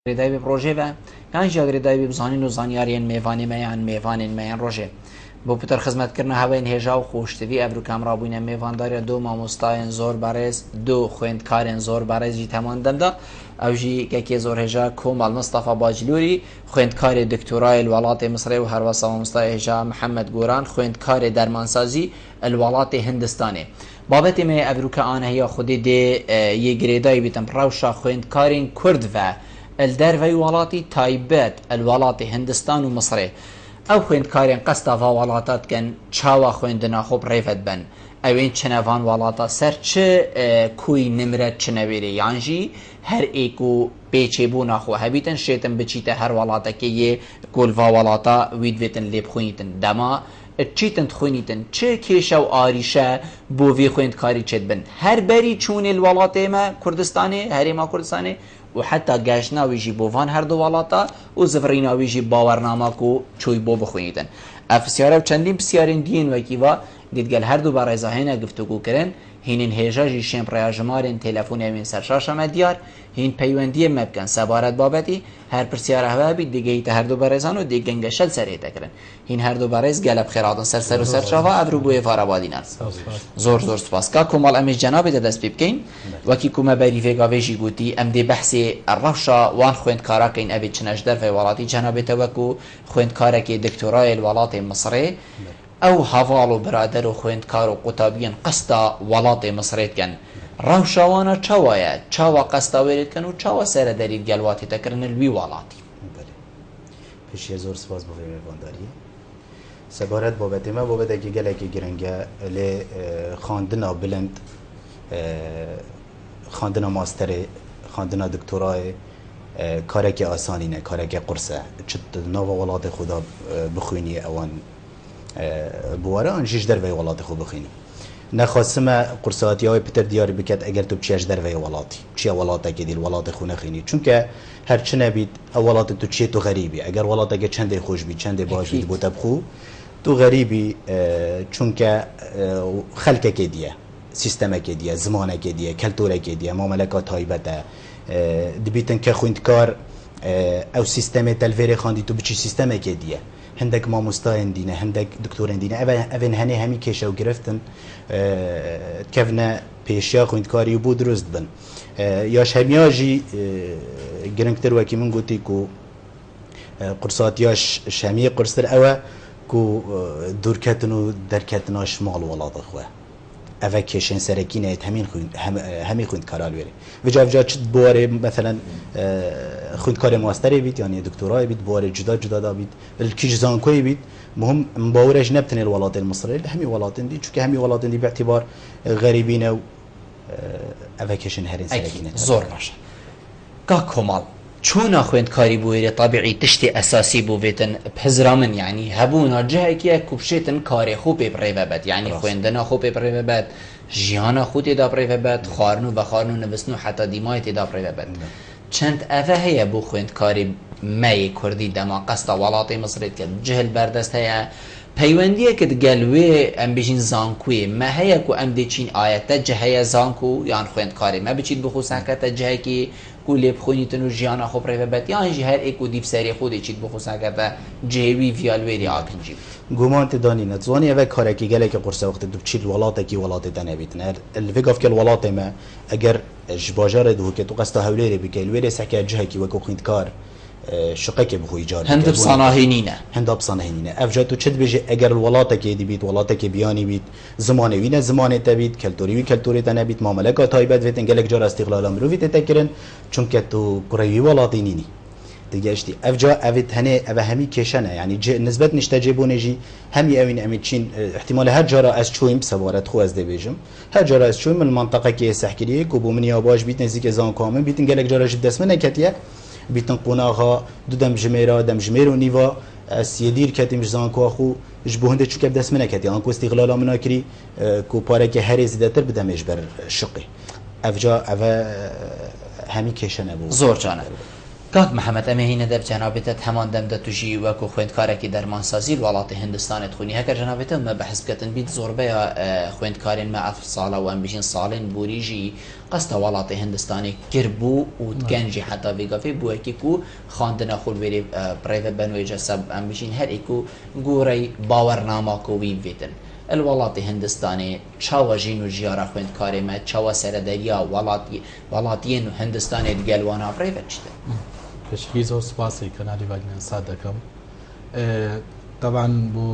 گریدای به پروژه و یان جا گریدای به بزانین و زانیاریان میوانی میان میوانین میان روژه بۆ پتر خزمەتکردن هەوەین هێژا و خۆشتوی ئەبرو کامڕابووینە میێڤانداریە دو مامۆستایان زۆر بەڕێز دو خوێندکارێن زۆر بەڕێزی تەمان دەمدا ئەوژی کەکێ زۆر هێژا کۆمەڵ مستەفا باجلووری خوێندکارێ دکتۆرای وڵاتی مصرێ و هەروەسا مامۆستای هێژا محەممەد گۆران خوێندکارێ دەرمانسازی وڵاتی هندستانێ بابەتی مێ ئەبروکە ئانەهەیە خودی دێ یە گرێدای بیتم ڕەوشە خوێندکارین کورد و الدەرڤەی وڵاتی تایبەت الوڵاتی هندستان و مصرێ ئەو خوێندکارێن قەستاوا وڵاتاتکەن چاوا خوێندنا خۆ ڕێڤەت بن ئەوێن چنەوان وڵاتە سەر چ کوی نمرە چنەوێرە یانژی هەر ئێک و پێچێبوو ناخۆ هەبیتن شێتن بچیتە هەر وڵاتەکە یێ گۆلڤا وڵاتە ویدوێتن لێ بخوێنیتن دەما چیتن تخوێنیتن چ کێشە و ئاریشە بۆ وێ خوێندکاری چێت بن هەر بەری چوونێ وڵاتێمە کوردستانێ هەرێما کوردستانێ و حتی گەشتناویژی بۆڤان هەردوو وڵاتە و زڤڕیناویژی باوەڕنامەک و چۆی بۆ بخوێنیتن ئەفسیارە و چەندین پرسیارین دیین وەکیوە دیتگەل هەردوو بە ڕێزاهێنە گفتوگوکردن هینین هێژەژی شێم ڕێژەمارین تێلەفۆنێوین سەرشاشەمە دیار هین پەیوەندیە مەبکەن سەبارەت بابەتی هەر پرسیارە هەوابی دیگەیتە هەردوو بەڕێزان و دیگەنگە شەل سەرێتەکردن هین هەردوو بەڕێز گەلە بخێراتن سەر و سەرچاوە ئەبروو بۆیە فارەبادینان زۆر زۆر سوپاسکا کۆمەڵ ئەمیش جەنابێتە دەست پێ بکەین وەکی کومەبەری ڤێگاڤێژی گوتی ئەم دێ بەحسێ ڕەوشە وان خوێندکاراکەین ئەبێت چنەش دەرفەی وڵاتی جەنابێتە وەکو خوێندکارێکی دکتۆرای وڵاتی مصرێ ئەو هەواڵ و برادەر و خوێندکار و قوتابیان قەستا وڵاتی مصرێتکەن ڕەوشەوانە چاوایە چاوە قەستاوێرێتکەن و چاوە سەرە دەریت گەلواتێتەکردن لوی وڵاتی پێشیە زۆر سپاس بۆ میێڤانداریە سەبارەت بابەتێمە بابەتێکی گەلێکی گرنگە لێ خواندنا بلند خواندنا ماستەرێ خواندنا دکتۆرایێ کارێکی ئاسانینە کارێکی قورسە چ ناوە وڵاتی خۆدا بخوێنی ئەوان بوارە ئەنجیش دەرڤەی وڵاتی خۆ بخوێنی نەخواستمە قورساتیەوەی پتر دیاری بکات ئەگەر تو بچێش دەرڤەی وڵاتی چیە وڵاتێکی دیل وڵاتی خۆ نەخوێنی چونکە هەر چ نەبیت ئەو وڵاتی تو چێت و غەریبی ئەگەر وڵاتێکە چەندێ خۆش بیت چەندێ باش بیت بۆ تەبخو تو غەریبی چونکە خەلکێکی دیە سیستەمێکی دیە زمانێکی دیە کەلتورێکی دیە مامەلەکە تایبەتە دەبیتن کە خوێندکار ئەو سیستەمێ تەلڤێرێ خواندی تو بچی سیستەمێکی دیە هەندێک مامۆستایان دینە هەندێک دکتۆران دینە ئەڤێن هەنێ هەمی کێشە و گرفتن کەڤنە پێشیا خوێندکاری و بۆ دروست بن یاش هەمیاژی گرنگتر وەکی من گوتی و قورساتیاش شەمیە قورستر ئەوە و دوورکەتن و دەرکەتناش ماڵ وڵاتە خوێ ئەڤە کێشێن سەرەکی نێت هەمی خوێندکارا لێرێ وجا چ بوارێ مثلا خوێندکارێ ماستەرێ بیت یانی دکتۆرای بیت بوارێ جودا جودادا بیت کیژ زانکۆی بیت مهم باورەش نەبتنێ وڵاتێن مصرێ هەمی وڵاتێن دی چونکە هەمی وڵاتێن دی باعتیبار غەریبینە و ئەڤە کێشێن هەرێن سەرەکی نێت زۆر باشە کا کۆماڵ چۆنا خوێندکاری بووێرە تابعی تشتی ئەساسی بوو بێتن پزرا من یعنی هەبوونا جەهێکیە کوبشێتن کارێ خۆ پێ بڕێوە بەت یعنی خوێندنا خۆ پێ بڕێوە بەت ژیانە خۆ تێدا بڕێوە بەت خواردن و بەخواردن و نووسن و حتا دیمای تێدا بڕێوە بەت چەند ئەڤە هەیە بۆ خوێندکاری مەی کوردی دەما قەستە وڵاتی مصرێت کرد جهل بەردەست هەیە پەیوەندیەکت گەلوێ ئەم بژین زانکوێ مە هەیە و ئەم دێچین ئاەتە جەهەیە زانکو یان خوێندکاری مە بچیت بخۆساکەتە جەهێکی و لێ بخۆنیتن و ژیانە خۆ بڕێوە بەت یانژی هەر ئێک و دیفسەری خۆ دێچیت بخۆساکەتە جێوی ڤیالوێری ئاکنجی گومان تدانی نتوانی ئەوە کارێکی گەلێکی قورسە وەختە تو بچیت وڵاتێکی وڵاتی دەنەبیتن الڤێ گاڤکە وڵاتێمە ئەگەر ji bajarê dihûke tu qesta hewlêrê bike wêrê seke cihekî wekû xwîndkar şiqekê bixwe îcar hindib sanahênîne hinda bisanehînîne ev ja tu çi dibêjî eger welatekê dibît welatekê biyanî bît zimanê wî ne zimanê te bît keltorî wî keltorê te nebît mameleka taybet vêtin gelek cara îstiqlala mirovî tê te kirin çunke tu kurê wî welatî nînî digeştî ev ca evê tenê ev hemî kêşene yani nisbet nişte cêbûnê jî hemî evîn em ê çîn ihtimale her cara ez çûyim sevaret xwe ez dêbêjim her cara ez çûyim min manteqekê sehkiriyê ku bû min ya baş bît nêzîkê zanka min bîtin gelek cara ji dest min neketiye bîtin qonaxa du dem ji mêra dem ji mêr û nîva ez yedîr ketîm ji zanka xû ji bo hindê çûke dest min neketiye an ku îstiqlala min akirî ku parekê herê zêdetir bidem ê ji ber şiqê ev ca ev hemî kêşene bû zor cane کاک محەممەد ئەمە هینە دەب جەنابێتە هەمان دەم دەتوژی وەکو خوێندکارێکی دەرمانسازی وڵاتی هندستانت خونی هەکە جەنابێتە مە بەحس بکەتن بیت زۆربەیە خوێندکارێن مە ئەف ساڵە و ئەم بژین ساڵێن بوریژی قەستە وڵاتی هندستانی کردبوو و گەنجی حتا بێگافێ بووەکێک و خواندنە خولوێری پرێڤە بەنوێجە سەب ئەم بژین هەرێک و گۆرەی باوەڕناماکۆوی بێتن الوڵاتی هندستانی چاوە ژین و ژیارە خوێندکارێمە چاوە سەرەدەریا وڵاتیên و هندستانê digelwana prêve çite پێشکی زۆر سپاسی کەنالی باگنیان سا دەکەم طبعاً بۆ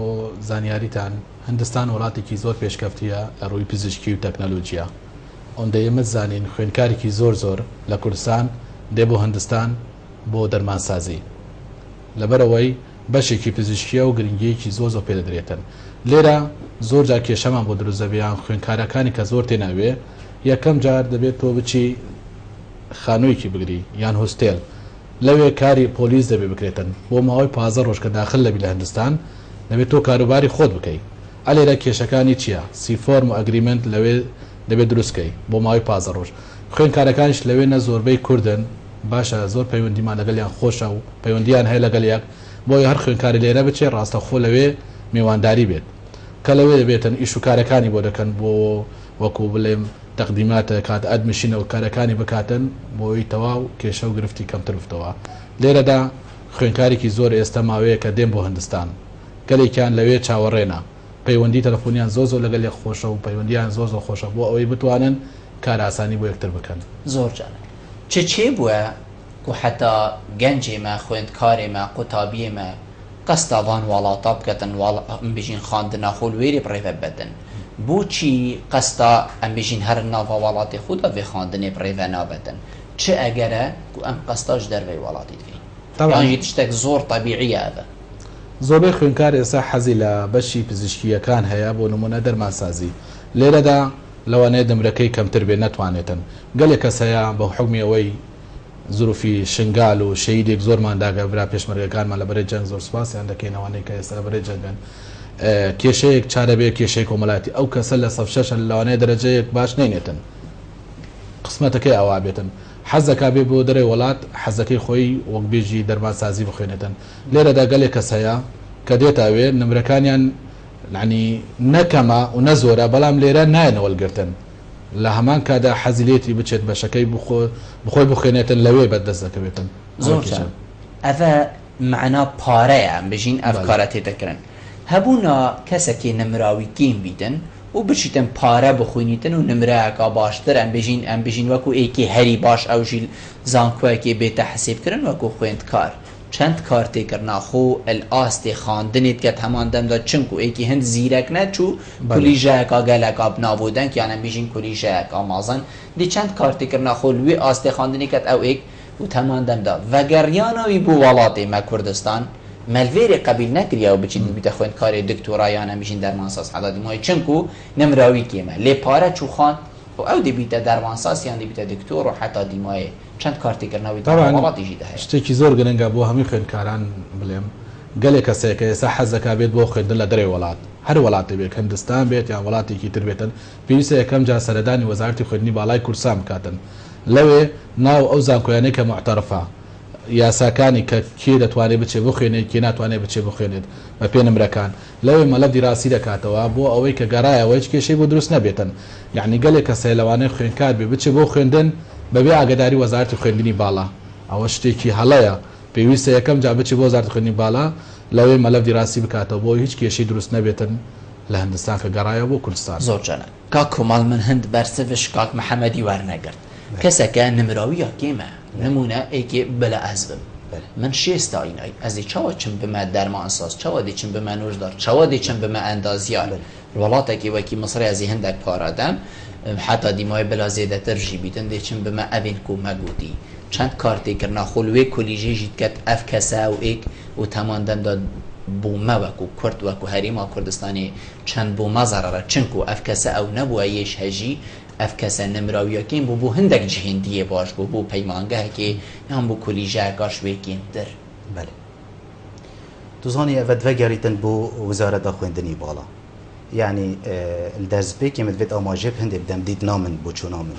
زانیاریتان هندستان وڵاتێکی زۆر پێشکەفتیە لە ڕووی پزیشکی و تەکنەلۆجیا ئەوەندە ئێمە زانین خوێندکارێکی زۆر لە کوردستان دێ بۆ هندستان بۆ دەرمانسازی لەبەرەوەی بەشێکی پزیشکیە و گرنگیەکی زۆر پێدەدرێتن لێرە زۆر جار کێشەمان بۆ دروزەبیان خوێندکارەکانی کە زۆر تێناوێ یەکەم جار دەبێت تۆ بچی خانوویەکی بگری یان هۆستێل لەوێ کاری پۆلیس دەبێ بکرێتن بۆ ماوەی 15 ڕۆژ کە داخل لەبی لە هندستان دەبێت تۆ کاروباری خۆت بکەیت ئەلێرە کێشەکانی چییە سیفۆرم و ئەگریمنت لەوێ دەبێت دروستکەی بۆ ماوەی 15 ڕۆژ خوێندکارەکانش لەوێ نە زۆربەی کوردن باشە زۆر پەیوەندیمان لەگەڵیان خۆشە و پەیوەندیان هەیە لەگەڵ یەک بۆی هەر خوێندکاری لێرە بچێت ڕاستەخۆ لەوێ میوانداری بێت کە لەوێ دەبێتن ئیش و کارەکانی بۆ دەکەن بۆ وەکو بڵێم تەقدیماتە کات ئەدمشینەوە کارەکانی بکاتن بۆی تەواو کێشە و گرفتی کەمتر بفتەوە لێرەدا خوێندکارێکی زۆر ئێستا ماوەیە کە دێن بۆ هندستان گەلێکیان لەوێ چاوەڕێنە پەیوەندی تەلەفۆنیان زۆر لەگەڵ یەک خۆشە و پەیوەندیان زۆر خۆشە بۆ ئەوەی بتوانن کار ئاسانی بۆ یەکتر بکەن زۆر جانە چێ بووە و حتا گەنجێمە خوێندکارێمە قوتابیێمە قەستاوان وڵاتە بکەتن بژین خواندنە خۆلوێری پڕێڤە بدەن بۆچی قەستا ئەم بژین هەر ناوە وڵاتی خوددا vê خواندنê پڕێڤە نابەتن چ ئەگەرە و ئەم قەستاش دەروێ وڵاتی دێ تشتێک زۆر طبیعیە ئەvە زۆربەی خوێندکار ئێستا حەزی لە بەشی پزیشکیەکان هەیە بۆ نمونە دەرمانسازی لێرەدا لەوانەیە دەمرەکەی کەمتر بێ نەتوانێتن گەلێک کەس هەیە بە حکمی ئەوەی زروفی شنگال و شەیدێک زۆرمان داگەبرا پێشمەرگەکانمان لە بەرەی جەنگ زۆر سپاسیان دەکەینەوەی کە ئێستا لە بەرەی جەنگن کێشەیەک چارە بێ کێشەی کۆمەڵاتی ئەو کەسە لە سەف شەشە لەوانەیە دەرەجەیەک باش نینێتن قسمەتەکەی ئەوا بێتن حەزەکە بێ بۆ دەرەوەی وڵات حەزەکەی خۆی وەکبێژی دەرمانسازی بخوێنێتن لێرەدا گەلێک کەس هەیە کە دێتاوێ نمرەکانیان ینی نەکەمە و نەزۆرە بەڵام لێرە نایەنەوەلگرتن لە هەمان کادا حەزیلێتی بچێت بەشەکەی بخۆی بخوێنێتن لەوێ بەدەست دەکەوێتن زۆر ئەvە معنا پارەیە بژین ئەفکارە تێدەکردن هەبوونا کەسێکی نمراوی گیم بیدن و بچیتن پارە بخوێنیتن و نمرەیەکە باشتر ئەم بژین وەکو ئێکی هەری باش ئەوژی زانکۆیەکی بێتە حەسیبکردن وەکو خوێندکار چەند کارتێکردنا خۆ ئەلئاستی خواندنێت کە هەمان دەمدا چنکو ئێکی هەند زیرەک نەچوو کولیژەیەکە گەلەکە بنابوودن کە یانە بژین کولیژەیەکە مازن دی چەند کارتێکردنا خۆ لوێ ئاستی خواندنی کەت ئەو ئێک و هەمان دەمدا ڤەگەڕیانەوەی بۆ وڵاتی مە کوردستان مەلڤێری قبیل نەکریا و بچین بیتە خوێندکاری دکتۆرایانە بژین دەرمانساز حەدادی مای چنکو نمراوی کێمە لێ پارە چوخان و ئەو دەبیتە دەرمانساز یان دەبیتە دکتۆر و حتا دیمایە چەند کارتێکردنەوەی وڵاتیژی دەهەیە شتێکی زۆر گرنگە بۆ هەمووی خوێندکاران بڵێم گەلێک کەسێکە ئێستا حەزەکە بێت بۆ خوێندن لە دەرەوەی وڵات هەر وڵاتی بێت هندستان بێت یان وڵاتێکی تر بێتن پێویستە یەکەم جا سەردانی وەزارەتی خوێندنی باڵای کورسان بکاتن لەوێ ناو ئەو زانکۆیانەی کە معتەرەفە یاساکانی کە کێ دەتوانێت بچێ بخوێنێت کێ ناتوانێت بچێ بخوێنێت بە پێ نمرەکان لەوێ مەلەف دیراسی دەکاتەوە بۆ ئەوەی کە گەڕایەوە هیچ کێشەی بۆ دروست نەبێتن یعنی گەلێک کەسەی لەوانەیە خوێندکار بێ بچێ بۆ خوێندن بەبێ ئاگداری وەزارەتی خوێندنی باڵا ئەوە شتێکی هەڵەیە پێویستە یەکەم جا بچێ بۆ وەزارەتی خوێندنی باڵا لەوێ مەلەف دیراسی بکاتەوە بۆ هیچ کێشەی دروست نەبێتن لە هندستان کە گەڕایەوە بۆ کوردستان زۆر جانە کاک کۆماڵ من هەند بەرسەڤش کاک محەممەدی وەرنەگرت کەسەکە نمراویە کێمە نمونە ئێکێ بەلە ئەزبم من شێستاینای ئەزی چاوە چم بمە دەرمانساز چاوە دیچم بمە نوژدار چاوە دیچم بمە ئەندازیار وڵاتێکی وەکی مەسری ئەزی هەندێک پارادەم حتا دیمای بەلا زێدەتر ژی بیتن دێچم بمە ئەڤین کو مەگوتی چەند کارتێکردنا خۆلوێ کولیژێژیت کەت ئەف کەسە و ئێک و تەمان دەمدا بوومە وەکو کورد وەکو هەریما کوردستانی چەند بوومە زەرەرە چنکو ئەف کەسە ئەو نەبووە یەش هەژی ئەف کەسە نمراویەکەین بوو هەندێک جهێندیە باش بوو بۆ پەیمانگەهێکی یان بۆ کولیژەکە شوێکێنتر بەێ دوزانی ئەvە دڤەگەریتن بۆ وزارەتە خوێندنی باڵا یعنی دەرزپێکی مدوێت ئاماژێ هەندێک دەم دیت نامن بۆ چۆ نامن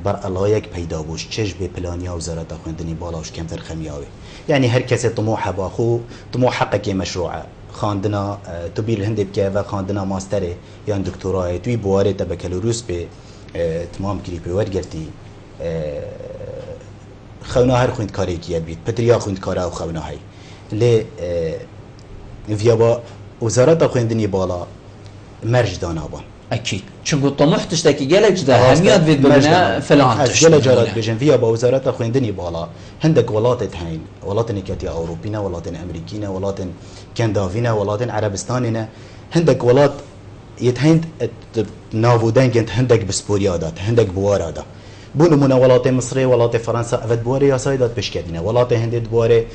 بر علایک پیدا بوش چش به پلانیا وزارت خوندنی بالاش کمتر خمیاوی یعنی هر کسی طموح با خو طموح حقك مشروعه خواندنا تو بیل هند بکه و خواندنا ماستره یا دکترای توی بواره تا بکالوریوس به تمام کلی به ورگرتی خونا هر خوند کاری کیه بیت پتریا خوند کارا و خونا هی لی ویا با وزارت خوندنی بالا مرج دانابان اكيد چونکو طموح تشتكي جالك جدا همیاد بيد بنا فلان از جل جارات بجن ویا با وزارت خوندنی بالا هندك ولاتت هين ولاتن كاتي اوروبينا ولاتن امريكينا ولاتن كندافينا ولاتن عربستاننا هندك ولات يتهند نافودن كنت هندك بسبوريادات هندك بوارادات بونو منا ولات مصر ولات فرنسا افد بواري يا سايدات بشكدنا ولات هند بواري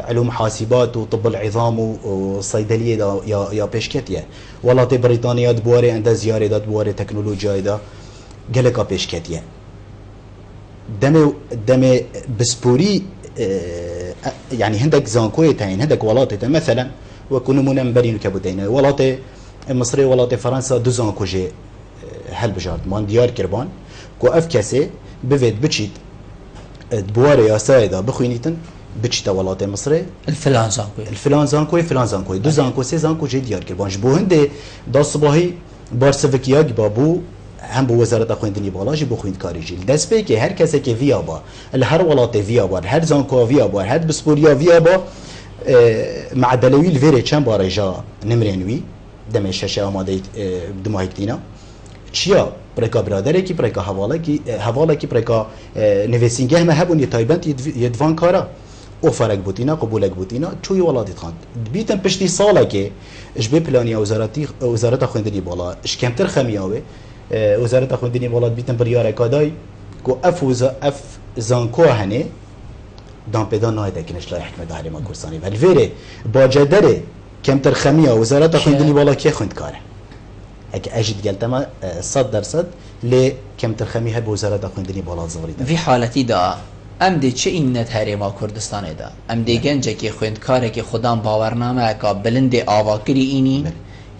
علوم حاسبات وطب العظام والصيدليه يا بشكتيه ولات بريطانيا بواري عند زياره دات بواري تكنولوجيا دا جلكا بشكتيه دم بسبوري يعني هندك زانكوي تاين هندك ولات مثلا وكونوا منا مبرين كبودين ولات مصر ولات فرنسا دو زانكو جي هل بجارد مان ديار كربان کو اف کسی بفید بچید بواره یا سایدا بخوینیتن بچیتا ولات مصر الفلان زانکوی دو زانکو سه زانکو جی دیار کربانش بو هنده دا صباحی بارسوکیا بابو هم بو وزارت خوندنی بالاجی بو خویند کاری جیل دست به که هر کسی که ویا با هر ولات ویا با هر زانکو ویا با هر بسپوریا ویا با مع دلویل ویره چند بار جا نمرینوی دم شش آماده دماهیتینا چیا برکا برادره کی برکا حواله کی برکا نویسینگه ما هبون یتایبنت یدوان کارا او فرق بوتینا قبولک بوتینا چوی ولادت خواند بیتن پشتی ساله که اش به پلانیا وزارت خوندنی بالا اش کمتر خمیاوه وزارت خوندنی بالا بیتن بریاره کادای کو اف زانکو هنه دام پیدا نایده کنش لا حکمت هری ما کورسانی ولی ویره با جدره کمتر خمیا وزارت خوندنی بالا کی خوند کاره اگه اجد قلت ما 100% ل كمتر خمي هب وزارت خوندنی بالا زغری في حالتي دا ام دي چه اینت هریما کردستان دا ام دي گنجه که خوند کاره که خودم باورنامه که بلند آواکری اینی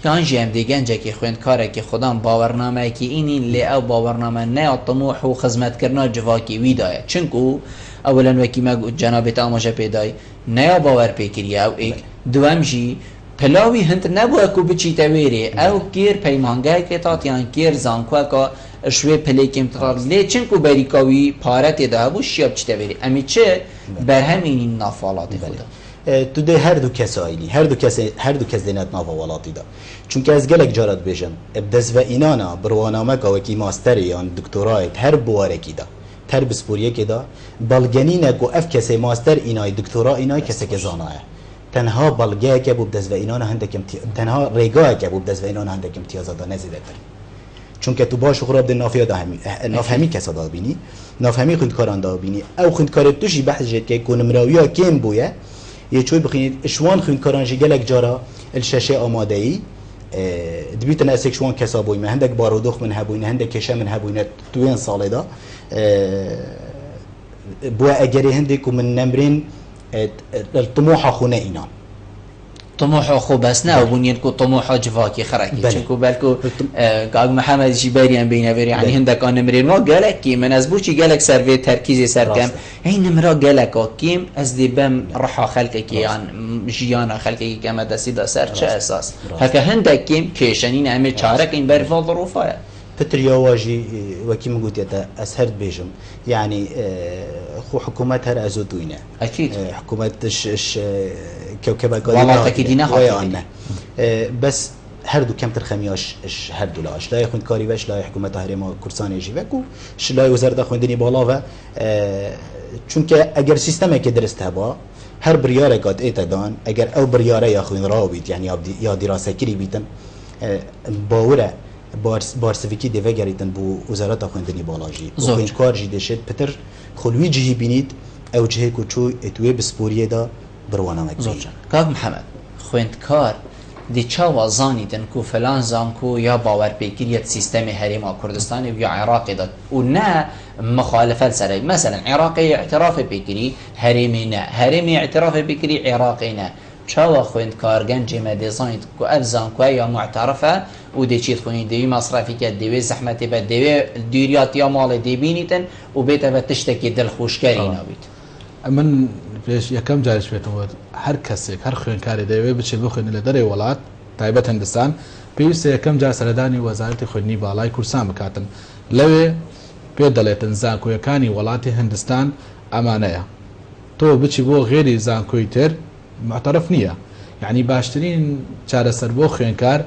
یان جی ام دي گنجه که خوند کاره که خودم باورنامه که اینی لی او باورنامه نه طموح و خدمت کردن جواکی ویدایه چونکو اولا وکی ما جناب تاماجه پیدای نه باور پیکریه او ایک دوام جی پلاوی هند نبوده کو بچی تویری او کیر پیمانگه که تاتیان کیر زانکو که شوی پلی کم تطار لیچن کو بریکاوی پارت ده بو شیاب چی تویری امی چه بر همین نافالات خدا تو ده هر دو کس آیلی هر دو کس دینت نافالاتی دا چون که از گلک جارت بیشم ابدز و اینانا بروانامه که وکی ماستری یا دکترایت هر بوارکی دا هر بسپوریه که دا بلگنینه کو اف کسی ماستر اینای دکترا اینای کسی که زانایه تنها بلگه که بود دست و اینان هندکم تنها ریگاه که بود دست و اینان هندکم تیازادا نزیده تر چون که تو باش خراب ده نافیا ده نافهمی کسا دا بینی نافهمی خوندکاران دا بینی او خوندکارت توشی بحث جد که کنمراویا کم بویه یه چوی بخینید اشوان خوندکاران جی گلک جارا الشاشه آماده ای دبیتن اسک شوان کسا بوی من هندک بارودخ من هبوین هندک کشه من هبوین توین ساله دا بو اگری هندک من نمرین الطموح خونه اینا طموح خو بس نه بنين كو طموح جواكي خراكي چنكو بالكو قاق محمد جباري ام بينا يعني هندك ان نمرين ما قالك كي من ازبوشي قالك سيرفي تركيزي سركم هي نمرا قالك كيم از دي بم رحا خلقك يعني جيانا خلقك كما دسيدا سر چه اساس هكا هندك كيم كيشنين ام چارك ان برفا ظروفه بتر واجي وكي مقول يتا اسهرد بيجم يعني خو حكومتها ازودوينا اكيد حكومه كوكبه والله تاكيدينها بس هردو كم ترخمياش هردو لاش لا يخوند كاري واش لا حكومه هرما كورساني جي وكو لا وزاره خوندني بالا و چونکه اگر سیستمی که درست هبا هر بریاره کات ایتدان اگر او بریاره یا خوین راوید یعنی یا دراسه کری بیتن باوره بارسویکی دیوه گریتن بو وزارت خوندنی بالاجی خوین کار جی دشت پتر خلوی جی بینید او جهه کوچو اتوی بسپوریه دا بروانامه کی کاک محمد خویند کار دی چاوا زانیدن کو فلان زانکو یا باور پیکریت سیستم هریما کردستانی یا عراقی داد و نه مخالفت سره مثلا عراقی اعتراف پیکری هریمی نه هریمی اعتراف پیکری عراقی نه چاوا خویند کارگن جمع دیزاین کو اف زانکو یا معترفه و دەچیت خوێنی دەوی مەسرافیکە دەوێ زەحمەتێ بە دەوێ دیریات یا ماڵێ دەبینیتن و بێتە بە تشتێکی دڵخۆشکاری ناویت. من پێش یەکەم جارش بێتەوە هەر کەسێک هەر خوێنکاری دەوێت بچێت بخوێنێت لە دەرەوەی وڵات تایبەت هەندستان پێویستە یەکەم جار سەردانی وەزارەتی خوێندنی باڵای کورسان بکاتن لەوێ پێ دەڵێتن زانکۆیەکانی وڵاتی هەندستان ئەمانەیە تۆ بچی بۆ غێری زانکۆی تر معتەرف نییە یعنی باشترین چارەسەر بۆ خوێنکار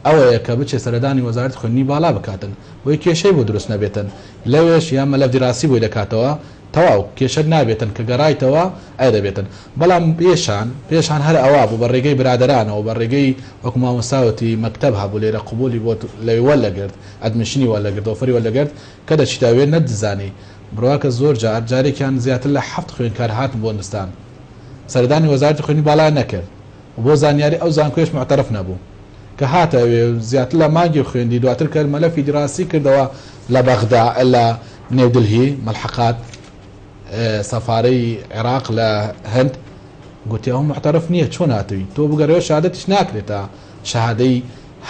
ئەوەیە کە بچێت سەردانی وەزارەتی خوێندنی باڵا بکاتن بۆی کێشەی بۆ دروست نەبێتن لەوێش یان مەلەف دیراسی بۆی دەکاتەوە تەواو کێشە نابێتن کە گەڕایتەوە ئەی دەبێتن بەڵام پێشان هەر ئەوە بوو بە ڕێگەی برادرانەوە بە ڕێگەی وەکو مامۆستاوەتی مەکتەب هەبوو لێرە قبولی بۆ لەوێ وەرلەگرت ئەدمیشنی وەرلەگرت ئۆفەری وەرلەگرت کە دەچیتاوێ نەدزانی بڕواکە زۆر جارێکیان زیاتر لە 7 خوێنکار هاتن بۆ هەندستان سەردانی وەزارەتی خوێندنی باڵا نەکرد بۆ زانیاری ئەو زانکۆیش معتەرف نەبوو کە هاتەوێ زیاتر لە مانگی خوێندی دواتر کە مەلەفی دراسی کردەوە لە بەغدا لە نێودلهی مەلحەقات سەفارەی عێراق لە هەند گوتی ئەو معتەرف نییە چۆن هاتووی تۆ بگەڕێەوە شهادەتیش ناکرێتە شەهادەی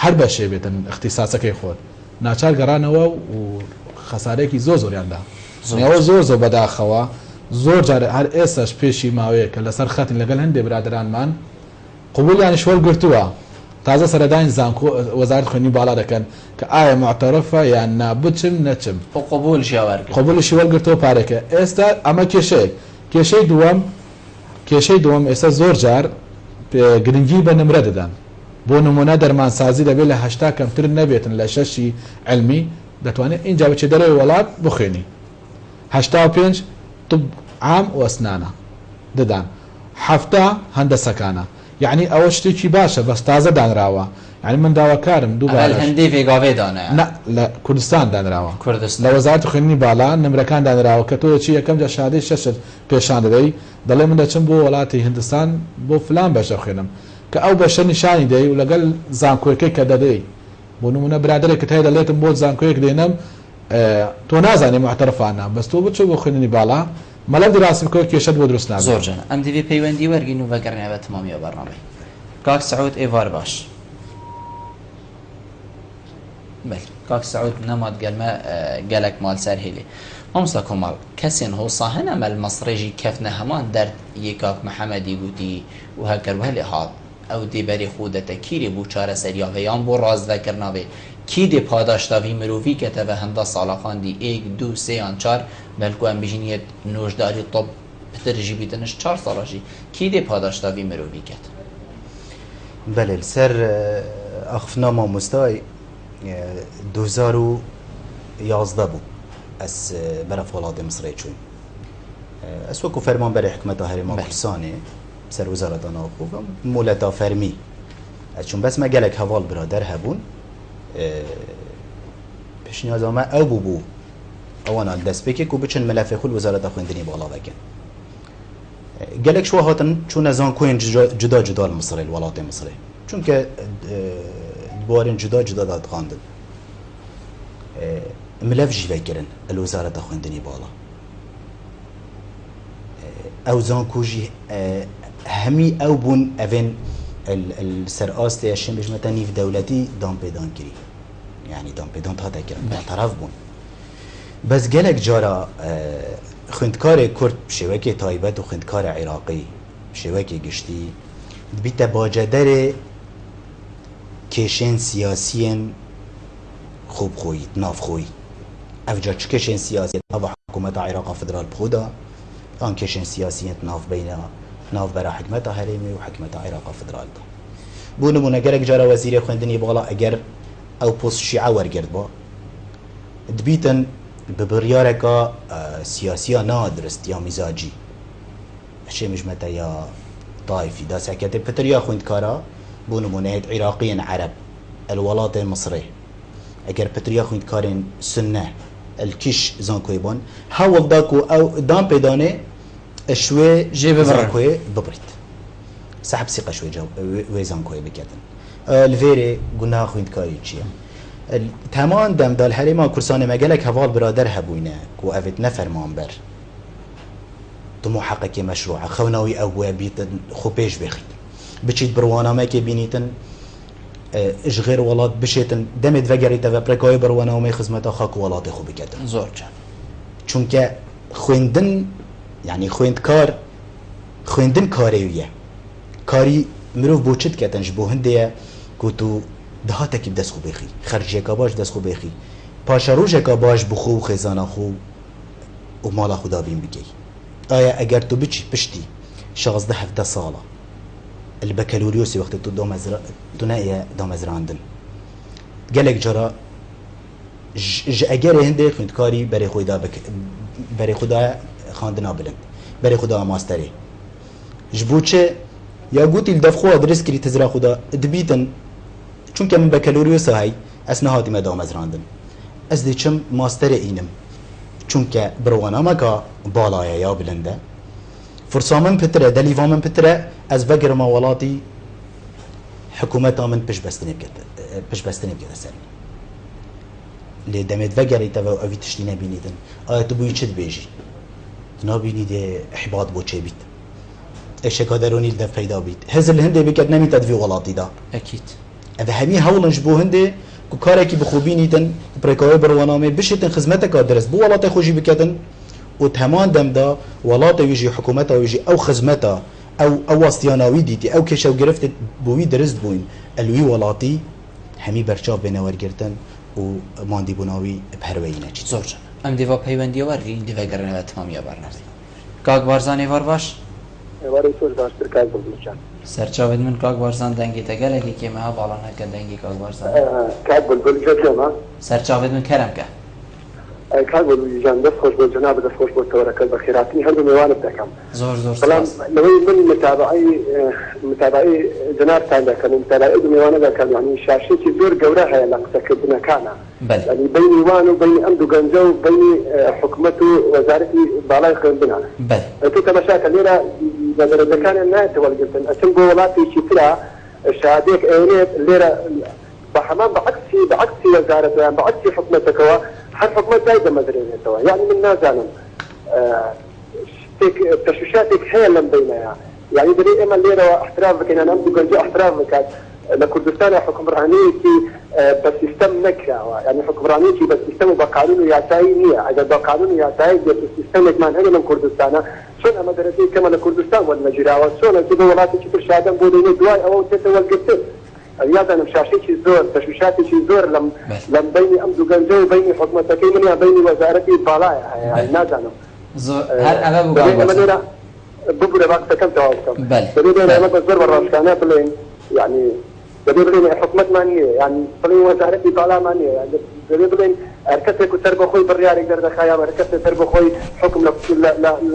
هەر بەشێ بێتن اختصاسەکەی خۆت ناچار گەڕانەوە و خەسارەیەکی زۆریاندا ئەوە زۆر بەداخەوە زۆر جارە هەر ئێستاش پێشی ماوەیە کە لەسەر خەتن لەگەڵ هەندێک برادرانمان قبولیانی شۆڵ گرتووە تازە سەردانی زانکۆ وەزارەتی خوێندنی باڵا دەکەن کە ئایا معتەرفە یان نابچم نەچم قبولیشی وەرگرتەوە پارێکە ئێستا ئەمە کێشەی دووەم ئێستا زۆر جار گرنگی بە نمرە دەدەن بۆ نمونە دەرمانسازی دەبێت لە 80 کەمتر نەبێتن لە 6 علمی دەتوانێت اینجا بچێت دەرەوەی وڵات بخوێنی 85 طب عام و ئەسنانە دەدان 7 هەندەسەکانە یعنی ئەوە شتێکی باشە بەس تازە دانراوە یعنی من داواکارم دووبارە هەندێک فێگاوێ دانایە لە کوردستان دانراوە کوردستان لە وەزارەتی خوێندنی باڵا نمرەکان دانراوە کە تۆ چی یەکەم جا شادەی 6 پێشان دەدەی دەڵێ من دەچم بۆ وڵاتی هندستان بۆ فلان بەشە خوێنم کە ئەو بەشە نیشانی دەی و لەگەڵ زانکۆیەکەی کە دەدەی بۆ نمونە برادێک کە هەیە دەڵێتم بۆ زانکۆیەک دێنم تۆ نازانێ معتەرفانە بەس تۆ بچۆ بۆ خوێندنی باڵا مەلەف دراسی بکەوە کێشەت بۆ دروست نابێت زۆر جان ئەم دەبێت پەیوەندی وەرگین و بەگەڕێنە بە تەمامی بەڕنامەی کاک سعود ئێوار باش کاک سعود نەمات گەلمە گەلک مال سەر هێلێ مامۆستا کۆماڵ کەسێن هۆسا هەن ئەمە مەسڕێژی کەفنە هەمان دەرد یەکاک محەمەدی گوتی و هەکەروە لێ هات ئەو دێبەری خودەتە کیرێ بوو چارەسەریاوەیان بۆ ڕازدەکردناوێ کی دێ پاداشتاوی مرۆڤی کەتە بە هەندە ساڵەخاندی 1 2 3 یان 4 بەلکو ئەم بژینیت نۆژداری تۆپ پترژی بیتنش 4 ساڵەژی کی دێ پاداشتاوی مرۆڤی کەت بله سر اخفنا مامۆستای 2011 بوو ئەس بەرەف وڵاتی مسرێ چوون ئەس وەکو فەرمانبەری حکومەتە هەرێما کوردستانê سەر وەزارەتە ناوخۆ مولەتا فەرمی ئەس چوون بەسمە گەلێک هەواڵ برادەر هەبوون پێشنیازەمە ئەو بوو ئەوانە دەستپێکێک و بچن مەلەفێ خول وەزارەتە خوێندنی باڵا بکەن گەلێک شووە هاتن چوونە زانکۆیان جدا جدا مسرێ وڵاتی مسرێ چونکە بوارن جدا دادخواندن ملف جیوەکردن لە وەزارەتە خوێندنی باڵا ئەو زانکۆژی هەمی ئەو بوون ئەڤێن سەر ئاستەیەشین بژمەتە نیف دەولەتی دامپێدان کری یعنی دامپێدان هاتەکردن بەتەرەف بوون بەس گەلێک جارە خوێندکارێک کورد شێوەکێ تایبەت و خوێندکارە عێراقی شێوەکێ گشتی بیتە باجەدەرێ کێشێن سیاسیên خوبخۆیی نافخۆیی ئەوجا چ کێشێن سیاسیت ئەوە حکوومەتە عێراقا فدرال بخۆدا ئەم کێشێن سیاسیت نافبینە نافبەرە حکومەتە هەرێمی و حکومەتە عێراقا فدرالدا بۆ نمونە گەلێک جارە وەزیرە خوێندنی باڵا ئەگەر ئەو پۆست شیعە وەرگرت بۆ دبیتن ببڕیارێکە سیاسیە نادرست یا میزاجی ئەشێ مژمەتە یا طایفی داسەکەتێ پتر یا خوێندکارە بۆ نمونەیەت عێراقیین عەرب الوڵاتی مسرێ ئەگەر پتریا خوێندکارên سنە الکیش زانکۆی بۆن هەوڵداک و ئەو دام پێدانێ شوێ زانکۆیە ببڕیت سەحب سیقە شوێ وێ زانکۆیە بکەتن لڤێرێ گونا خوێندکاری چییە تەمان دەمدال هەرێما کورسانê me gelek heval birader hebûne ku evêt ne fermanber tumo heqekê meşruع e xewnawî ew bûye bîtin xwe pêş bêxît biçît bi ronamekê bînîtin اش غير ولات بشيتن دمت فقري تبع بركاي بروانا وما خدمتا خاك ولات خو بكتن زور جان چونکه خويندن يعني خويندن كاريويه كاري مروف بوچت كتن جبو هنديه كوتو دهاتك بدس خو بخي خرجيكا باش دس خو بخي پاشا روجكا باش بخو خزانه خو و مالا خدا بين بگی آیا اگر تو بچی پشتی 16 ساله البكالوريوس وقت تو دامزراندن گلک جرا اگر هنده خوندکاری برای خدا خواندنا بلند برای خدا ماستری جبوچه یا گوتی الدفخو ادرس کری تزرا خدا دبیتن چون که من بكالوريوس هاي اسنهاتی ما دامزراندن از دیچم ماستر اینم چونکه بروانا مکا بالای یا بلنده فرصامن پتره دلیوامن پتره از وگر موالاتی حکومت آمن پش بستنی بکرده سر لی دمید وگری تا اوی تشتی نبینیدن آیت بوی چد بیجی نبینید احباط بو چه بید اشکا درونی لدف پیدا بید هزل هنده بکرد نمی تدوی ولاتی دا اكيد اذا همي هولنج بو هنده کو کارکی بخوبینیدن برکای بروانامه بشیتن خدمتک درس بو ولات خوشی بکدن و تمام دم دا ولات ویجی حکومت ویجی او خدمتا او واسطیاناوی دیتی او کشو گرفت بوی درس بوین الوی ولاتی همی برچاو بنور گرتن و ماندی بوناوی پروینه چی زور جان ام دیوا پیوندی ورگی دیوا گرنه تمام یا برنردی کاک بارزانی وار باش واری سوز باش برکای بلبلجان سرچاوید من کاک بارزان دنگی تگلگی که ما بالا نکن دنگی کاک بارزان کاک بلبلجان ما سرچاوید من کرم که کاک بلبلجان دست خوش بول جناب دست خوش بول تورکل بخیراتی هر میوان بدکم زور سلام لوی من متابعی جناب تاند کن متابعی میوان بدکم یعنی شاشی کی زور گوره های لقطه کردن کانا بله یعنی بین میوان و بین امد و گنجو بین حکومت و وزارتی بالای خدمتنا بله تو تماشاك ليرة بدر كان الناس والجبن أتم بولاتي شترا شهاديك أينيت ليرة بحمام بعكس وزارة يعني بعكس حكومتك هو حد حكومة زايدة مدرية توا يعني من الناس زانم تشوشاتك هي اللي مبينها يعني بدي إما ليرة احترافك إن أنا أمد قنجة احترافك لكردستان حكم رهانيكي بس يستم نكرة يعني حكم رهانيكي بس يستم بقانون يعتاي نية إذا بقانون يعتاي بس يستم كمان هنا من كردستان شون أما درسي كمان لكردستان والمجرى وشون كده ولاتي كتر شهادة بوديني دواي أو تيتا والقبتين اليادا نمشاشي شي زور تشوشاتي شي زور لم بيني أمدو قنجو بيني حكومتك منها بيني وزارتي بالايا يعني نازانم زور هل أنا بقول بقول باك سكنت هاوكم بله بدي أنا بزور بالراشكانة بلين يعني بدي بلين حكومت مانية يعني بلين وزارتي بالا مانية يعني بدي بلين أركضك وتربو خوي بالريال يقدر دخايا أركضك تربو خوي حكم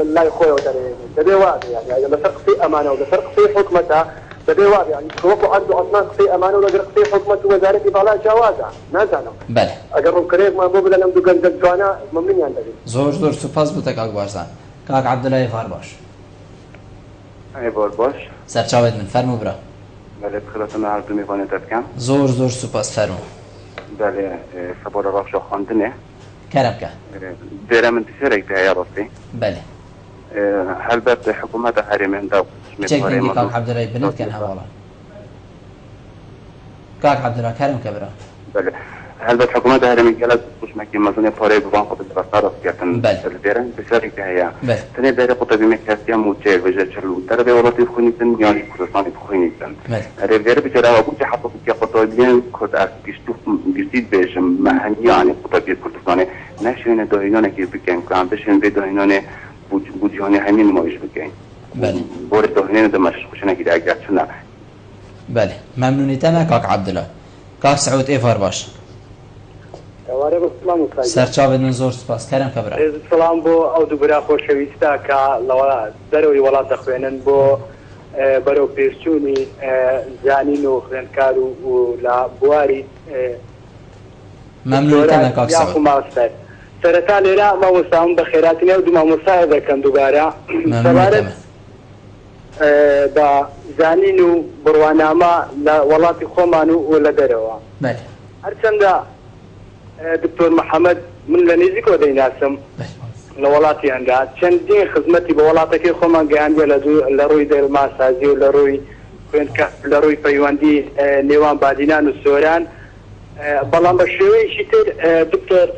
لا يخوي ودري بدي واحد يعني إذا فرق في أمانة ولا فرق في حكمتها بدي واحد يعني كوكو عنده أصلا في أمانة ولا فرق في حكمة وزارتي بالا جوازها نازانه بله أقرب كريم ما بقول أنا بدو قنزك جوانا ممنون يعني زور سپاس بوده کاک بارزان کاک عبدالله فار باش ای باش سرچاوید من فرمو برا بله بخیراتون هر دو میوانه دبکم زور سپاس فرمو بله سبار رافشا خواندنه کرم که دیره من تسیرک ده یا راستی بله هل بد حکومت هریمن دا چک دنگی کاک عبدالله بند کن حوالا کاک عبدالله کرم که برا بله هل بد حکومت هریمن گلد خوش مکی مزونه پاره بوان خود درسته راست کردن بله دیره تسیرک ده یا بله تنه دیره قطبی مکسی موچه وجه چلو در به ولاتی بخونیتن یا کردستانی بخونیتن بله دیره بجره ابو که حتی که قطبیان کرد از گشتید بهشم مهنی یعنی قطبی کردستانی نشین داینانه که بکن که هم بشین به داینانه بودیانه همین نمایش بکن بله بور داینانه دمشق خوشنه که اگر چونه بله ممنونیتم کاک عبدالله کاک سعود ایفار باش وعليكم السلام ورحمة سرچاوید من زور سپاس کرم که برا السلام بو او دوباره خوشویسته که دروی ولات خوێنن بۆ بەرەو پێشچوونی زانین و خوێندکار و لە بواری ممنونیتم کاک سعود ماستەر سەرەتا لێرە مامۆستام بە خێراتینە و دوو مامۆستایە دەکەم دووبارە سەبارەت بە زانین و بڕوانامە لە وڵاتی خۆمان و لە دەرەوە بله هەرچەندە دکتۆر محەممەد من لە نێزیکۆ دەیناسم لە وڵاتی هەنگات چەندین خزمەتی بە وڵاتەکەی خۆمان گەیاندوێ لە ڕووی دەرماسازی و لە ڕووی خوێندکە لە ڕووی پەیوەندی نێوان بادینان و سۆران بەڵام بە شێوەیەکی تر دکتۆر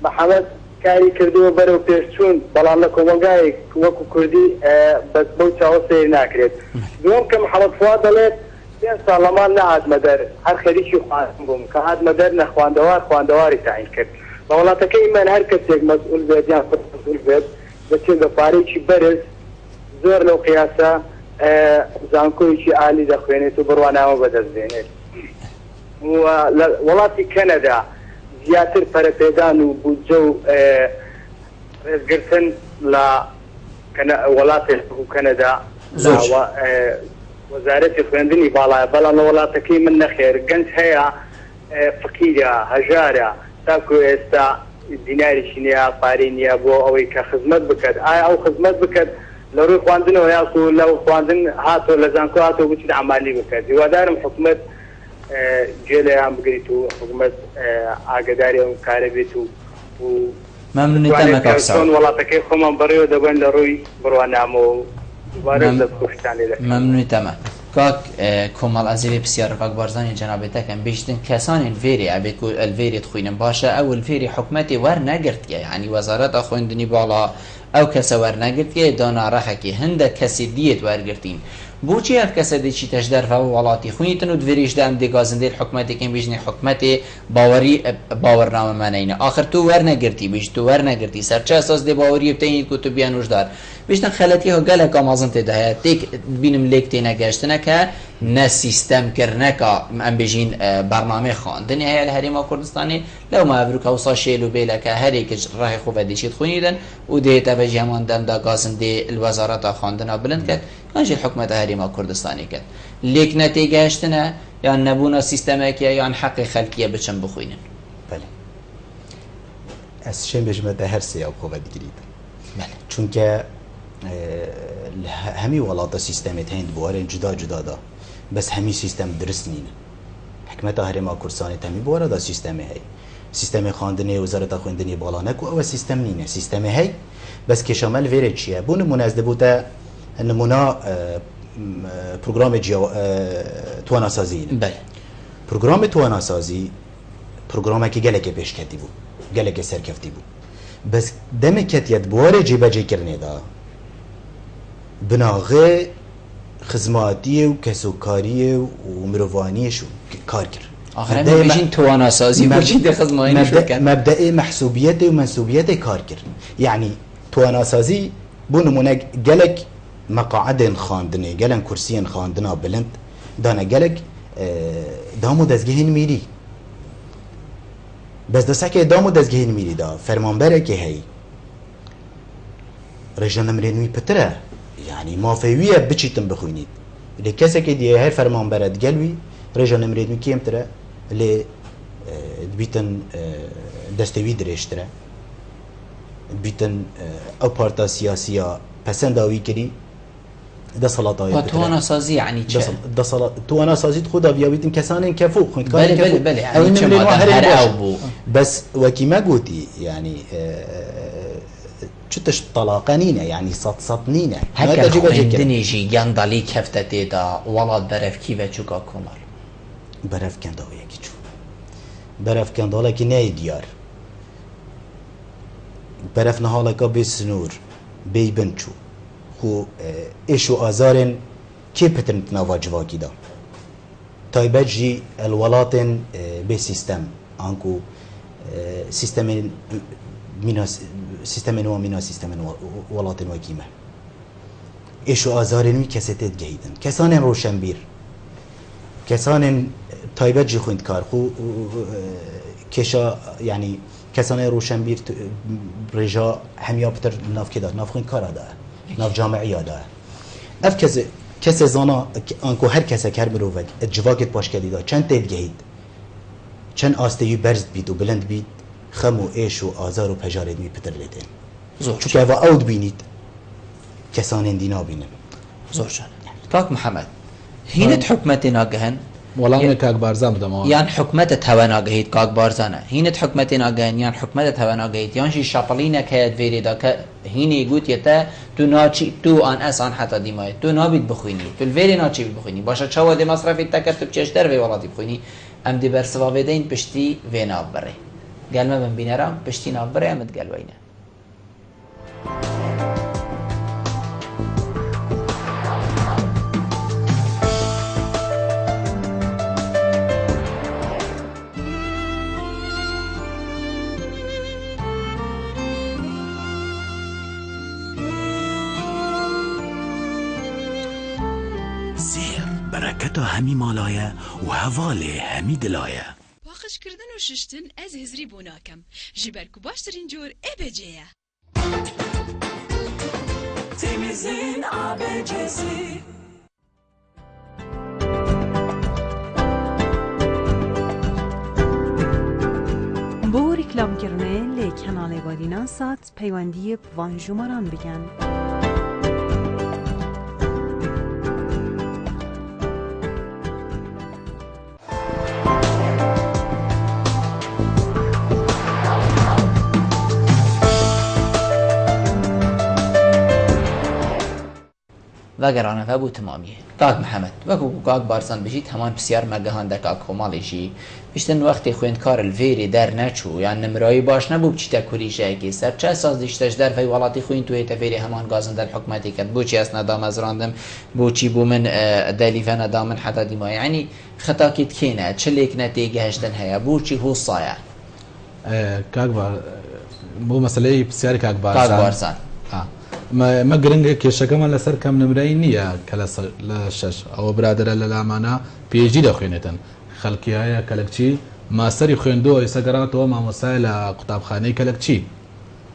محەممەد کاری کردووە بەرەو پێشچوون بەڵام لە کۆمەلگایەک وەکو کوردی بەس بەو چاوە سیر ناکرێت دووەم کە محەممەد فواد دەڵێت 5 ساڵەمان نەهاتمە دەر هەر خەریکی خواردن بووم کە هاتمە دەر نەخواندەوار خواندەواری تعین کرد بە وڵاتەکەی من هەر کەسێک مەسئول بێت یان مەسئول بێت دەچێت بە پارەیەکی بەرز زۆر لەو قیاسە زانکۆیەکی عالی دەخوێنێت و بڕواناوە بەدەستێنێت وڵاتی کەنەدا زیاتر پەرەپێدان و بودجە و ڕێزگرتن لە وڵاتی کەنەدا وەزارەتی خوێندنی باڵایە بەڵام لە وڵاتەکەی من نەخێر گەنج هەیە فقیرە هەژارە تاکو ئێستا دیناریشی نییە پارەی نییە بۆ ئەوەی کە خزمەت بکات ئایا ئەو خزمەت بکات لە ڕووی خواردنەوە یاسو لەو خواردن هاتۆ لە زانکۆ هاتۆ بچین عمالی بکات هیوادارم حکومەت گوێ لەیان بگریت و حکومەت ئاگداری ئەو کارە بێت و مەمنونیتەمە وڵاتەکەی خۆمان بەڕێوە دەبن لە ڕووی بڕوانامە و مەمنونیتەمە کاک کۆمەڵ ئەزیێ پرسیارە کاک بارزانانی جەنابێتەکەم بێشتن کەسانین فێری ئەبێت و ئەلڤێریت خوێنم باشە ئەو فێری حکومەتی وەرنەگرتیە ینی وەزارەتە خوێندنی باڵا ئەو کەسە وەرنەگرتیە داناڕەخەکی هەندە کەسی دیت وەرگرتین بۆچی هەر کەسە دەچی تەش دەرفەوە وڵاتی خوێنیتن و دوێریشدا ئەم دێگازندێت حکومەتێکین بژنی حکومەتێ باوەری باوەڕنامەمانەینە آخر تو وەرنەگرتی بیش تو وەرنەگرتی سەرچە ئەساس دێ باوەری بتەینیت و تو بیان وشدار بشتن خەلەتی هۆ گەلێک ئامازن تێدا هەیە تێک بینم لێک تێنەگەشتنەکە نە سیستەمکردنەکە ئەم بژین بەرنامەی خواندنی هەیە لە هەرێما کوردستانی لەو مابرووکە وسا شێل و بێلەکە هەرێکش ڕاهی خۆ بەدیشیت خوێنیدن و دێتە بە ژیامان دەمدا گازندێ الوەزارەتە خواندنە بلند کرد ئەنجی حکومەتە هەرێما کوردستانی کرد لێک نەتێگەشتنە یان نەبوونە سیستەمێکە یان حەقی خەلکیە بچن بخوێنن ئەس شێن بێژمەتە هەرسێ ئەو خۆ بەدگریت چونکە هەمی وڵاتە سیستەمێت هەند بوارێن جودا جودادا بەس هەمی سیستەم درست نینە حکومەتە هەرێما کوردستانی هەمی بوارەدا سیستەمی هەی سیستەمی خواندنی وەزارەتە خوێندنی باڵانەک و ئەوە سیستەم نینە سیستەمی هەی بەس کێشەمەل وێرە چییە بۆ نمونە ئەس دەبوتە نمونە پروگرامی تواناسازی پروگرامی تواناسازی پروگرامێکی گەلێکی پێشکەتی بوو گەلێکی سەرکەفتی بوو بەس دەمێکەتیت بوارێ جێبەجێکردنێدا بناغێ خزماتیە و کەسوکاریە و مرۆڤانیەش و کار کرد آخرین تواناسازی مبدأ محسوبیت و منسوبیت کار کرد یعنی تواناسازی بۆ نمونە گەلێک مەقاعدên خواندنê gelên kursiyên xwandina bilind dane gelek dam û dezgehên mîrî bez desekê dam û dezgehên mîrî da fermanberekê heyî rêjenemirên wî pitir e yanî mafê wî ye biçîtin bixwînît lê kesekê diye her fermanbere digel wî rêjenemirên wî kêmtir e lê dibîtin destê wî dirêjtir e dibîtin ew parta siyasiya pesenda wî kirî دەسەڵاتایی تواناسازی یعنی چه تواناسازیت خۆدا بیاویتن کەسانێن کەفو بوو بەس وەکی مەگوتی ینی چتش تەلاقە نینە ینی سەد نینە هەکە خوێندنێژی گەندەڵی کەفتە تێدا وڵات بەرەفکی بە چووکە کۆمەڵ بەرەف کەندەوەیەکی چوو بەرەف کەنداڵێکی نای دیار بەرەف نەهاڵەکە بێ سنوور بێی بن چوو و ئێش و ئازارên کێ پتن ناوا civakî da taybet jî elwelatên bê sîstem anku sîstemên wan mîna sîstemên welatên wekî me êş û azarên wî kesê tê digihîdin kesanên roşenbîr kesanên taybet jî xwendkar xû kêşa yanî kesanên roşenbîr rêja hemiya pitir navkê da nav xwendkara da nav camiya da ev kesê zana anku her kesek her mirovek et civakê paşkedî da çend tê digihît çend astê wî berz bît û bilind bît xem û êş û azar û pejarên wî pitir lê tên çûkî eva ew dibînît kesanên dî nabînin زۆر کاک محەممەد هینت حکومەتێ ناگەهن وەڵامی کاک بارزان بدەمەوە یان حکومەتە هەوەناگەهیت کاک بارزانە هینت حکومەتی ناگەهێن یان حکومەتە هەوەناگەهیت یانشی شەپەڵینێک هەیەت vێرێدا کە هینی گوتیێتە تو ناچی تو ئان ئەسان حتا دیمایێت تو نابیت بخوینی تو الڤێرێ ناچی بخوینی باشە چاوە دێ مەسرەفیت تەکرد تو بچێش دەرێ وڵاتی بخوینی ئەم دیبەرسڤاوێدەین پشتی وێ ناوبەڕێ گەلمە بم بینەرام پشتی ناوبەڕێ ئەمت گەلوەینە بەرەکەتە هەمی ماڵایە و هەواڵێ هەمی دلایە باخشکردن و ششتن ئەز هزری بۆ ناکەم ji ber ku baştırın jor ebeceya Temizin ABC'si بۆ ریکلامکردنê lê kenalê Wadînan Sat peywendiyê bi van jûmaran bikin. وەگەڕانەوە بوو تمامیە کاک محەممەد وەکو کاک بارزان بژیت هەمان پرسیار مەگەهاندە کاک کۆماڵێژی پشتن وەختی خوێندکار الڤێری دەر نەچوو یان نمرایی باش نەبوو بچیتە کوریژەیەکی سەر چە ساز دیشتەش دەرفەی وڵاتی خوین توێتە فێری هەمان گازندەر حکومەتی کرد بۆچی ئەس نەدا مەزراندم بۆچی بوو من دەلیڤە نەدا من حەتا دیمای ینی خەتاکیت کێنە چ لێک نەتێگەهشتن هەیە بۆچی هوسایە کاک بۆ مەسلەی پرسیاری کاک بارزان مە گرنگە کێشەکەمان لەسەر کەم نمرەی نییە کە لە شەش ئەوە برادرە لە لامانە پێژی دەخوێنێتن خەڵکیایە کەلکچی ماسەری خوێندۆ ئێستا گەڕاتەوە مامۆسای لە قوتابخانەی کەلکچی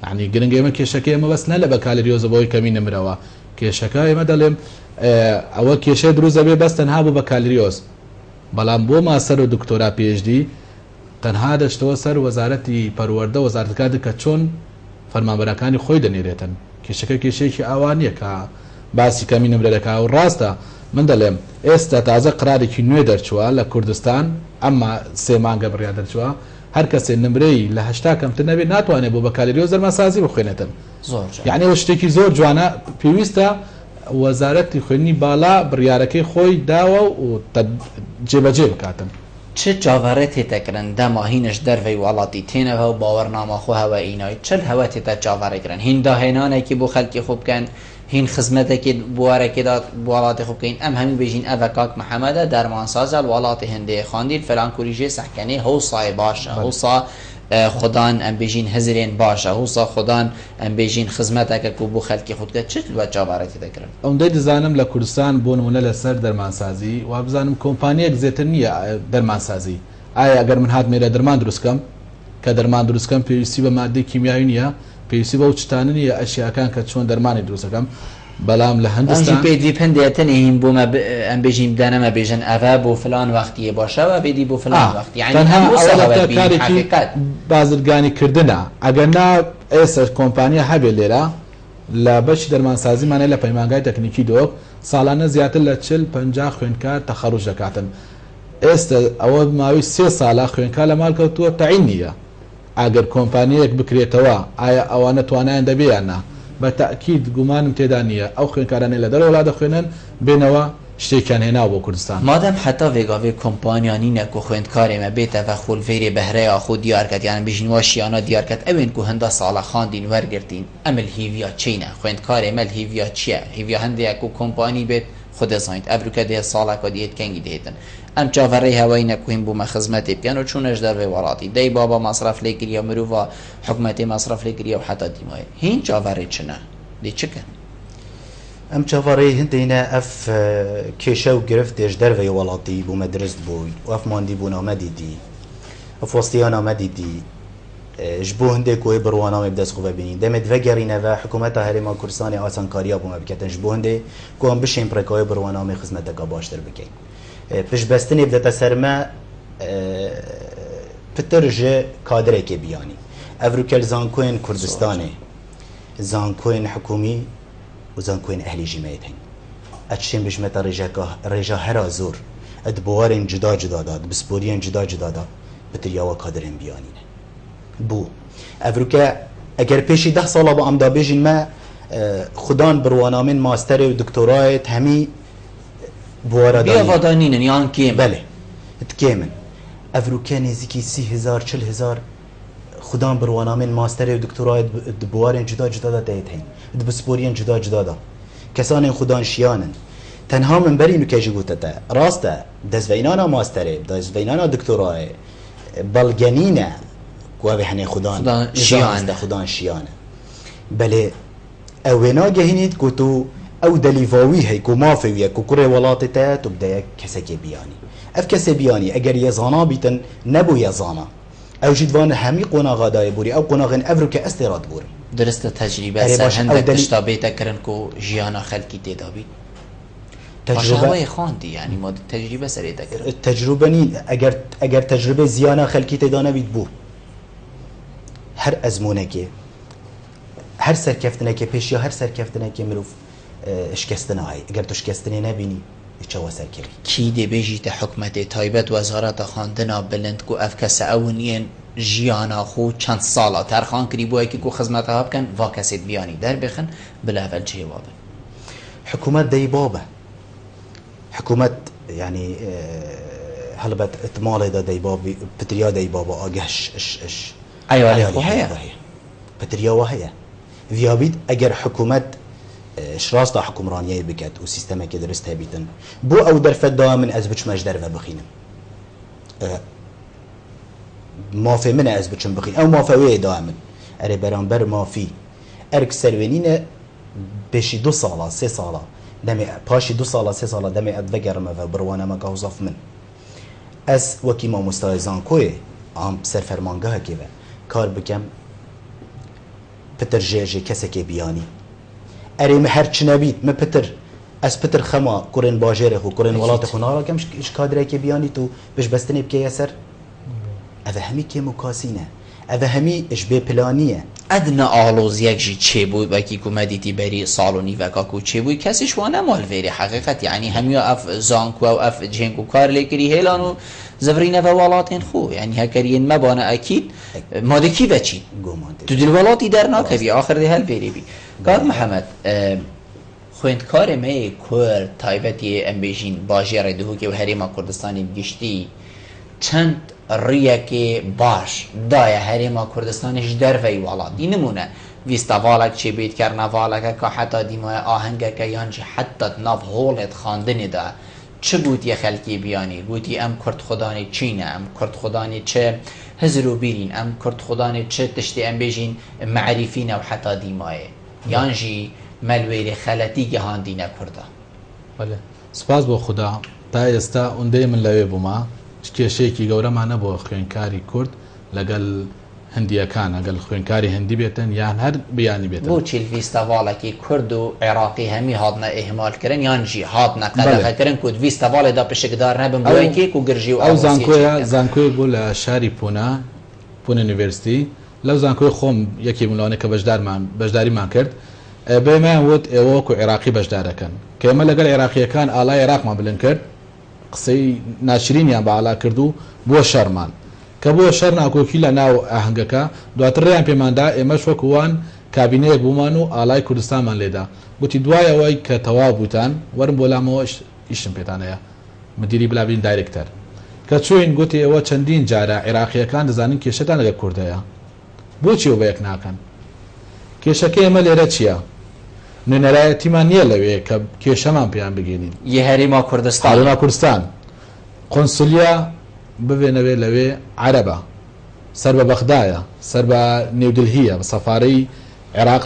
عنی گرنگ ئێمە کێشەکە ئێمە بەس نە لە بەکالریۆزەبەوەی کەمی نمرەوە کێشەکە ئێمە دەڵێم ئەوە کێشەی دروست دەبێ بەس تەنها بوو بەکالریۆز بەڵام بۆ ماسەر و دکتۆرا پێشدی تەنها دەشتەوە سەر وەزارەتی پەروەردە وەزارەتەکە کە چۆن فەرمانبەرەکانی خۆی دەنێرێتن کێشەکە کێشەیەکی ئاوانیە کە باسی کەمی نمرە دەکا و ڕاستە من دەڵێم ئێستا تازە قرارێکی نوێ دەرچووە لە کوردستان ئەمما سێ مانگە بڕیا دەرچووە هەر کەسێ نمرەی لە هەشتا کەمتر نەبێت ناتوانێت بۆ بەکالریۆز دەرمەسازی بخوێنێتن یعنی ئەوە شتێکی زۆر جوانە پێویستە وەزارەتی خوێنی باڵا بڕیارەکەی خۆی داوە و جێبەجێ بکاتن چ جاوەڕێت تێتەکردن دەماهینش دەرڤی وڵاتی تێنەوە و باوەڕنامەخۆ هەوە ئینای چل هەوە تێتە جاوەڕێکردن هین داهێنانێکی بۆ خەلکی خوب بکەن هین خزمەتێکی بوارێکیدا وڵاتی خوب بکەین ئەم هەمی بێژین ئەڤە کاک محەممەدە دەرمانسازە وڵاتی هەندەیە خاندیر فلان کوریژێ سەحکەنەی هەوسای باشە هەوسا خوددان ئەم بێژین هەزرێن باشە هوسا خوددان ئەم بێژین خزمەتەکە و بۆ خەلکی خودکە چ وە جاوەڕێتی دەکرن ئەوەندەی دەزانم لە کوردستان بۆ نمونە لەسەر دەرمانسازی و بزانم کۆمپانیەک زێتر نییە دەرمانسازی ئایا ئەگەر من هات مێرە دەرمان دروستکەم کە دەرمان دروستکەم پێویستی بە مادەی کیمیاوی نییە پێویستی بە ئەو چتانە نیە ئەشیاکان کە چۆن دەرمانی دروستەکەم بەڵام لە هەندستان پێدی پندێتن هین بۆ ئەم بێژین بدەنەمە بێژن ئەڤە بۆ فلان وەختیە باشەوە بێدی بۆ فلان وەختی کارێکی بازرگانی کردنە ئەگەر نا ئێستا کۆمپانیا هەبێت لێرە لە بەشی دەرمانسازیمانە لە پەیمانگای تەکنیکی دۆک ساڵانە زیاتر لە 40-50 خوێندکار تەخەڕوج دەکاتن ئێستا ئەوە ماوەی 3 ساڵە خوێندکار لە ماڵ کەوتووە تەعین نییە ئەگەر کۆمپانیەک بکرێتەوە ئایا ئەوانە توانایان دەبێیاننا بە تاکید گومانم تێدا نییە ئەو خوێنکارانەی لە دەرەوەڵا دەخوێنن بێنەوە شتێکیان هێناوە بۆ کوردستان مادەم حتا وێگاوێ کۆمپانیانی نەکو خوێندکارێمە بێتەڤە خولڤێرێ بەهرەیە خۆ دیارکەتیان بژین واشیانە دیارکەت ئەوێن کو هەندە ساڵە خاندین وەرگرتین ئەمل هیڤیا چینە خوێندکارێ مەل هیڤیا چییە هیڤیا هەندێک و کۆمپانی بێت خوددەزانیت ئەبروکە دێ ساڵاکە دیێت کەنگی دێتن ئەم چاوەڕێی هەوای نەکوین بوومە خزمەتی بکەن و چوونەش دەروێ وڵاتی دەی بابا مەصرف لێگریە مرۆڤ حکومەتی مەصرف لێگریە و حتا دیمایە هین چاوەڕێ چنە دی چکن ئەم چاوەڕێی هەندێنە ئەف کێشە و گرفت دێژ دەرەوەی وڵاتی بوومە درست بووی و ئەفماندی بوو نامەدیدی ئەفۆستیان نامەدیدی ji bo hindê ku bi ronamê bi dest xwe bibînîn demê vegerîneve hikûmeta Herêma Kurdistanê asankariya bûme biketin ji bo hindê ku em bişên prekayê bi ronamê xizmeteka baştir bikin piştbestinê bidete ser me pitir ji kadireke biyanî ev rûkel zankoyên Kurdistanê zankoyên hikûmî û zankoyên ehlî jî me hene eçên bijmeta rêja hera zor ادبوارن جدا جدا داد بسپورین جدا جدا داد بتریا و کادرن بیانینه بو افروکا اگر پیشی 10 ساله با ام دا بیجین ما خدان بروانامن ماستر و دکترایت همی بوارا بیا ودانینن یان کیم بله تکیمن افروکا نزیکی 30,000 40,000 خدان بروانامن ماستر و دکترایت بوارن جدا جدا داد هین بسپورین جدا جدا داد کسان خدان شیانن تنها من بري نكاجي قوتتا راستا دزوينانا ماستري دزوينانا دكتوراه بلغنينا كوابي حني خدان شيان بل اوينا جهينيت كوتو او دليفاوي هي كو مافويه كو كوري ولاتتا تبدا كسكي بياني اف كسي بياني اگر يزانا بيتن نبو يزانا او جدوان همي قونا غداي بوري او قونا غن افريكا استيراد بوري درست تجربه سر هندك تشتابيتا كرن كو جيانا خلقي تدابي تجربه خواندی یعنی ما تجربه سری دکر تجربه نی اگر تجربه زیانه خلکی تدانه بید بو هر ازمونه که هر سرکفتنه که پیش یا هر سرکفتنه که مروف شکستنه های اگر تو شکستنه نبینی چه سرکری کی دی بیجیت حکمت تایبت وزارت خواندنا بلند کو اف کس اونین جیانا خو چند ساله ترخان کری بو کی کو خدمت ها بکن وا کسید بیانی در بخن بلا اول جواب حکومت دی بابه حكومة يعني هلبت اتمال دا ديبابي بتريا ديبابا آگهش اش ايوه هي بتريا وهي فيابيد اگر حكومة شراستا حكمرانية بكت و سيستما كده درست هبيتن بو او درفت دا من از بچ مجدر و بخينم ما في من از بچم بخين او ما فويه دا من اري برانبر ما في ارك سروينين بشي 2 سالا 3 سالا دمي باشي 2 سالا 3 سالا دمي ادفجرم و بروانا ما قوزف من اس وكي ما مستايزان كوي عم سر فرمانگاه كيوه كار بكم پتر جيجي كسكي بياني اري مهر چنبيت ما پتر اس پتر خما كورن باجره و كورن ولات خنارا كم اش كادره كي بياني تو بش بستني بكي يسر افهمي كي مكاسينه افهمي اش بي بلانيه ادنى آلوز یک جی چه بود و کی کومدیتی بری سالونی و کاکو چه بود کسیش وانه مال ویری حقیقت یعنی همیا اف زانکو و اف جنگو کار لیکری هیلانو زفرینه و والاتین خو یعنی هکرین مبانه اکید ماده کی بچی تو دل والاتی در ناکوی آخر ده هل بری بی کار محمد خویندکار می کور تایبتی ام بیجین باجیر دهو که و هریما کردستانی گشتی چند ریه باش دایه هریما کردستانش در وی ولات این نمونه ویستوالک چه بید کرنوالک که حتی دیمای آهنگه که یانج حتی ناف هولت خاندنی ده چه بود یه خلکی بیانی گوتی ام کرد خدانی چینه ام کرد خدانی چه هزرو بیرین ام کرد خدانی چه تشتی ام بیجین معرفین و حتی دیمای یانجی ملویر خلطی گهاندی نکرده بله سپاس بۆ خدا تا ئێستا ئەوەندەی من لەوێ بوومە کێشەیەکی گەورەمانە بۆ خوێندکاری کورد لەگەڵ هەندیەکان ئەگەڵ خوێندکاری هەندی بێتن یان هەر بیانی بێتن بۆچی ویستەواڵێکی کورد و عێراقی هەمی هاتنە ئێهمالکردن یانجی هاتنە قەدەغەکردن کو ویستەواڵێدا پشکدار نەبن بۆ کێک و گرژی و ئەو زانکۆی بوو لە شاری پونا یونیڤرسیتی لەو زانکۆی خۆم یەکی ملوانێک کە بەشداریمان کرد بێمایان وت ئێوە وەکو عێراقی بەشدارەکەن کە ئێمە لەگەڵ عێراقیەکان ئاڵای عێراقمان بلند کرد قسەی ناشرینیان بە ئاڵا کرد و بۆ شەرمان کە بۆ شەر ناکۆکی لە ناو ئاهەنگەکە دواتر ڕێیان پێماندا ئێمەش وەکووان کابینەیەک بوومان و ئاڵای کوردستانمان لێدا گوتی دوایەوەی کە تەواو بووتان وەرم بۆ لامەوە ئیشم پێتانەیە مدیری بلابین دایرکتەر کە چوین گوتی ئێوە چەندین جارە عێراقیەکان دەزانن کێشەتان لەگەڵ کوردەیە بۆچی ئەوە یەک ناکەن کێشەکە ئێمە لێرە چییە؟ نوێنەرایەتیمان نییە لەوێ کە کێشەمان پێیان بگەینین یە هەرێما کوردستان قۆنسولیا ببێنەوێ لەوێ عەرەبە سەر بە بەغدایە سەر بە نێودلهیە بە سەفارەی عێراق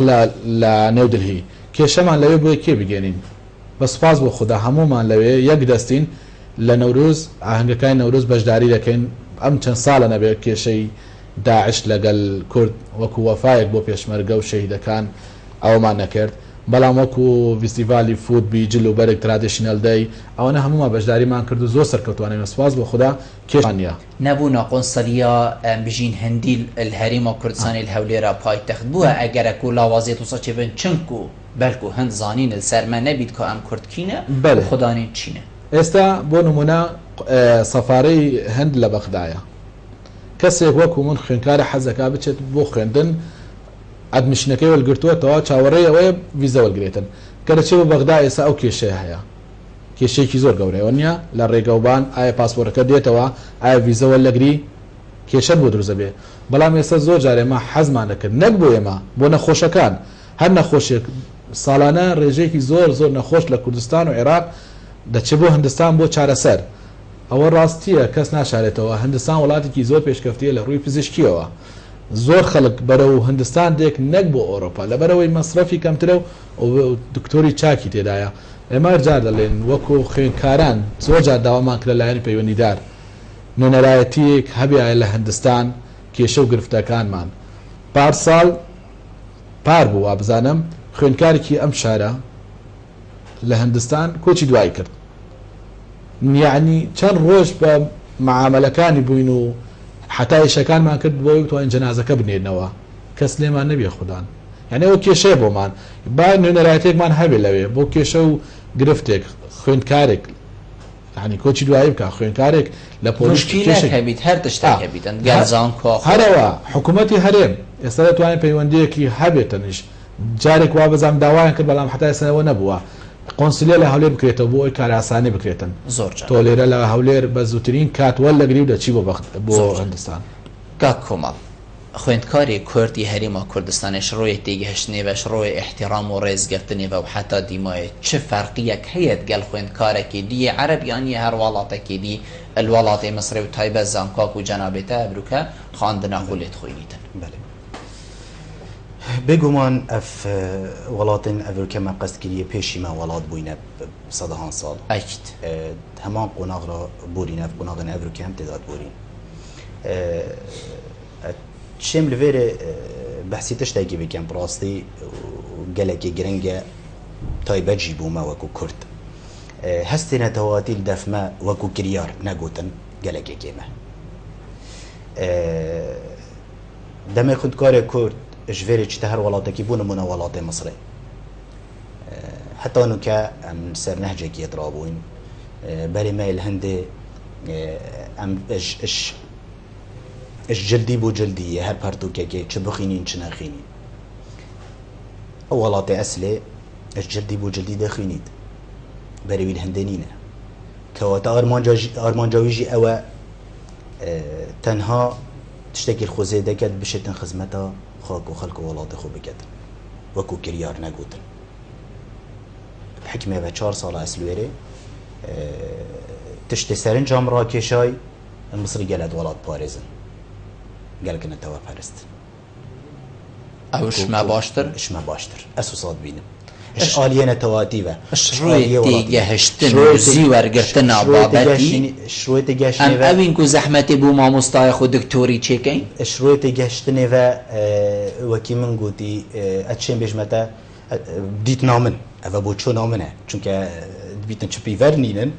لە نێودلهی کێشەمان لەوێ بۆ کێ بگەێنین بە سوپاس بۆ خوددا هەمومان لەوێ یەک دەستین لە نەورۆز ئاهەنگەکانی نەورۆز بەشداری دەکەین ئەم چەند ساڵە نەبێت کێشەی داعش لەگەڵ کورد وەکو وەفایەک بۆ پێشمەرگە و شەهیدەکان ئەومان نەکرد بەڵام وەکو فیستیڤالی فوت بیجل و بەرێک ترادیشنەل دەی ئەوەنە هەمومان بەشداریمان کرد و زۆر سەرکەوتوانێمە سوپاس بۆ خوددا کێشمان نییە نەبوونا قۆنسەلیا بژین هەندی هەرێما کوردستانی هەولێرە پایتەخت بووە ئەگەرە و لاوازێت و سەچێ بن چنکو بەلکو هەند زانین سەرمە نەبیت کە ئەم کوردکینە خوددانین چینە ئێستا بۆ نمونە سەفارەی هەند لە بەغدایە کەسێک وەکو من خوێنکارە حەزەکە بچێت بۆ خوێندن ئەدمیشنەکەی وەرگرتووەتەوە چاوەڕێی ئەوەیە ویزە وەرگێتن کە دەچێت بۆ بەغدا ئێستا ئەو کێشەیە هەیە کێشەیەکی زۆر گەورەیەوە نییە لە ڕێگەوبان ئایا پاسپۆرەکە دێتەوە ئایا ویزە وەرلەگری کێشە بۆ دروزە بێ بەڵام ئێستا زۆر جارێ ئێمە حەزمان دەکرد نەک بۆ ئێمە بۆ نەخۆشەکان هەر نەخۆشێک ساڵانە ڕێژەیەکی زۆر نەخۆش لە کوردستان و عێراق دەچێت بۆ هەندستان بۆ چارەسەر ئەوە ڕاستیە کەس ناشارێتەوە هەندستان وڵاتێکی زۆر پێشکەفتیە لە ڕووی پزیشکیەوە زۆر خەڵک بەرەو هەندستان دێک نەک بۆ ئەوروپا لەبەرەوەی مەصرفی کەمترە و دکتۆری چاکی تێدایە ئێمە جار دەڵێن وەکو خوێنکاران زۆر جار داوامان کرد لەلایەنی پەیوەندیدار نوێنەرایەتیەک هەبێ لە هەندستان کێشە و گرفتەکانمان پارساڵ پار بوو وا بزانم خوێنکارێکی ئەم شارە لە هەندستان کۆچی دوای کرد یعنی چەند ڕۆژ بە معاملەکانی بووین و حتا ئیشەکانمان کرد بۆی توانین جەنازەکە بنێنەوە کەس لێمان نەبێ خوددان یعنی ئەوە کێشەیە بۆمان با نوێنەرایەتێکمان هەبێ لەوێ بۆ کێشە و گرفتێک خوێندکارێک ینی کۆچی دوایی بکە خوێندکارێک لە پۆلیسکەبییت هەر تشتێک بیتن گازان هەرەوە حکوومەتی هەرێم ئێستا دەتوانێت پەیوەندیەکی هەبێتەنیش جارێک وا بەزام داوایان کرد بەڵام حتا ئێستا نەبووە قۆنسلێ لە هەولێر بکرێتەوە بۆ ئەوی کاراسانی بکرێتن زۆر تۆ لێرە لە هەولێر بە زووترین کاتوەل لەگری و دەچی بۆ هەندستان کا کۆمەڵ خوێندکاری کوردی هەریما کوردستانش ڕۆی تێگەهشتنێ بەش ڕۆی احتیرام و ڕێزگرتنێ بە و حتا دیمایە چه فەرقیەک هەیەت گەل خوێندکارێکی دیە عەرەبیانی هەر وڵاتێکی دی الوڵاتی مەسری و تایبەت زانکاک و جەنابێتە ئەبروکە خواندنە خولێت خۆینیتن بێگومان ئەف وڵاتین ئەڤروکەمە قەستگیریە پێشیمە وڵات بووینە سەدەهان ساڵ ئەیت هەمان قۆناغڕە بورینە قۆناغن ئەڤروکە هەم تێدات بورین شێم لەوێرە بەحسی تشتێکی بکەم ڕاستی گەلێکی گرنگە تایبەتژی بوومە وەکو کورد هەستێنە تەواتی دەفمە وەکو کریار نەگوتن گەلێکێکێمە دەمێ خوندکارێک کورد ژێری چتە هەر وڵاتێکی بوو نمونە وڵاتی مەسری حتا نوکە ئەم سەر نەهجێکی درابووین بەری مەیل هەندێ ئەم اش جلدی بۆ جلدیە هەر پەرتوکێکی چ بخینین چ نەخینین ئەو وڵاتی ئەسلێ اش جلدی بۆ جلدی دەخوێنیت بەرەویل هەندێنینە کەواتە ئارمانجاویژی ئەوە تەنها تشتێکی خۆزێ دەکەت بشێتن خزمەتە خاک و خەڵک و وڵاتی خۆ بکەتن وەکو کریار نەگوتن حکمێ بە 4 ساڵ ئەسلوێرێ تشتێ سەرنجام ڕاکێشای مصری گەلت وڵات پارێزن گەلکنەتەوە پەرستن ئەو شمە باشتر شمە باشتر ئەسوسات بینم ئالیێنە تەواتیوە ڕێگەهشتن زی وەرگرتنە بابەتی شروعێتی گەشتن ئەوین و زەحمەتی بوو مامۆستایە خۆ دکتۆری چێکەین شروعێتی گەشتنێوە وەکی من گوتی ئەچێن بێژمەتە دیت نامن ئەوە بۆ چۆ نامنە چونکە بیتن چپیڤەر نینن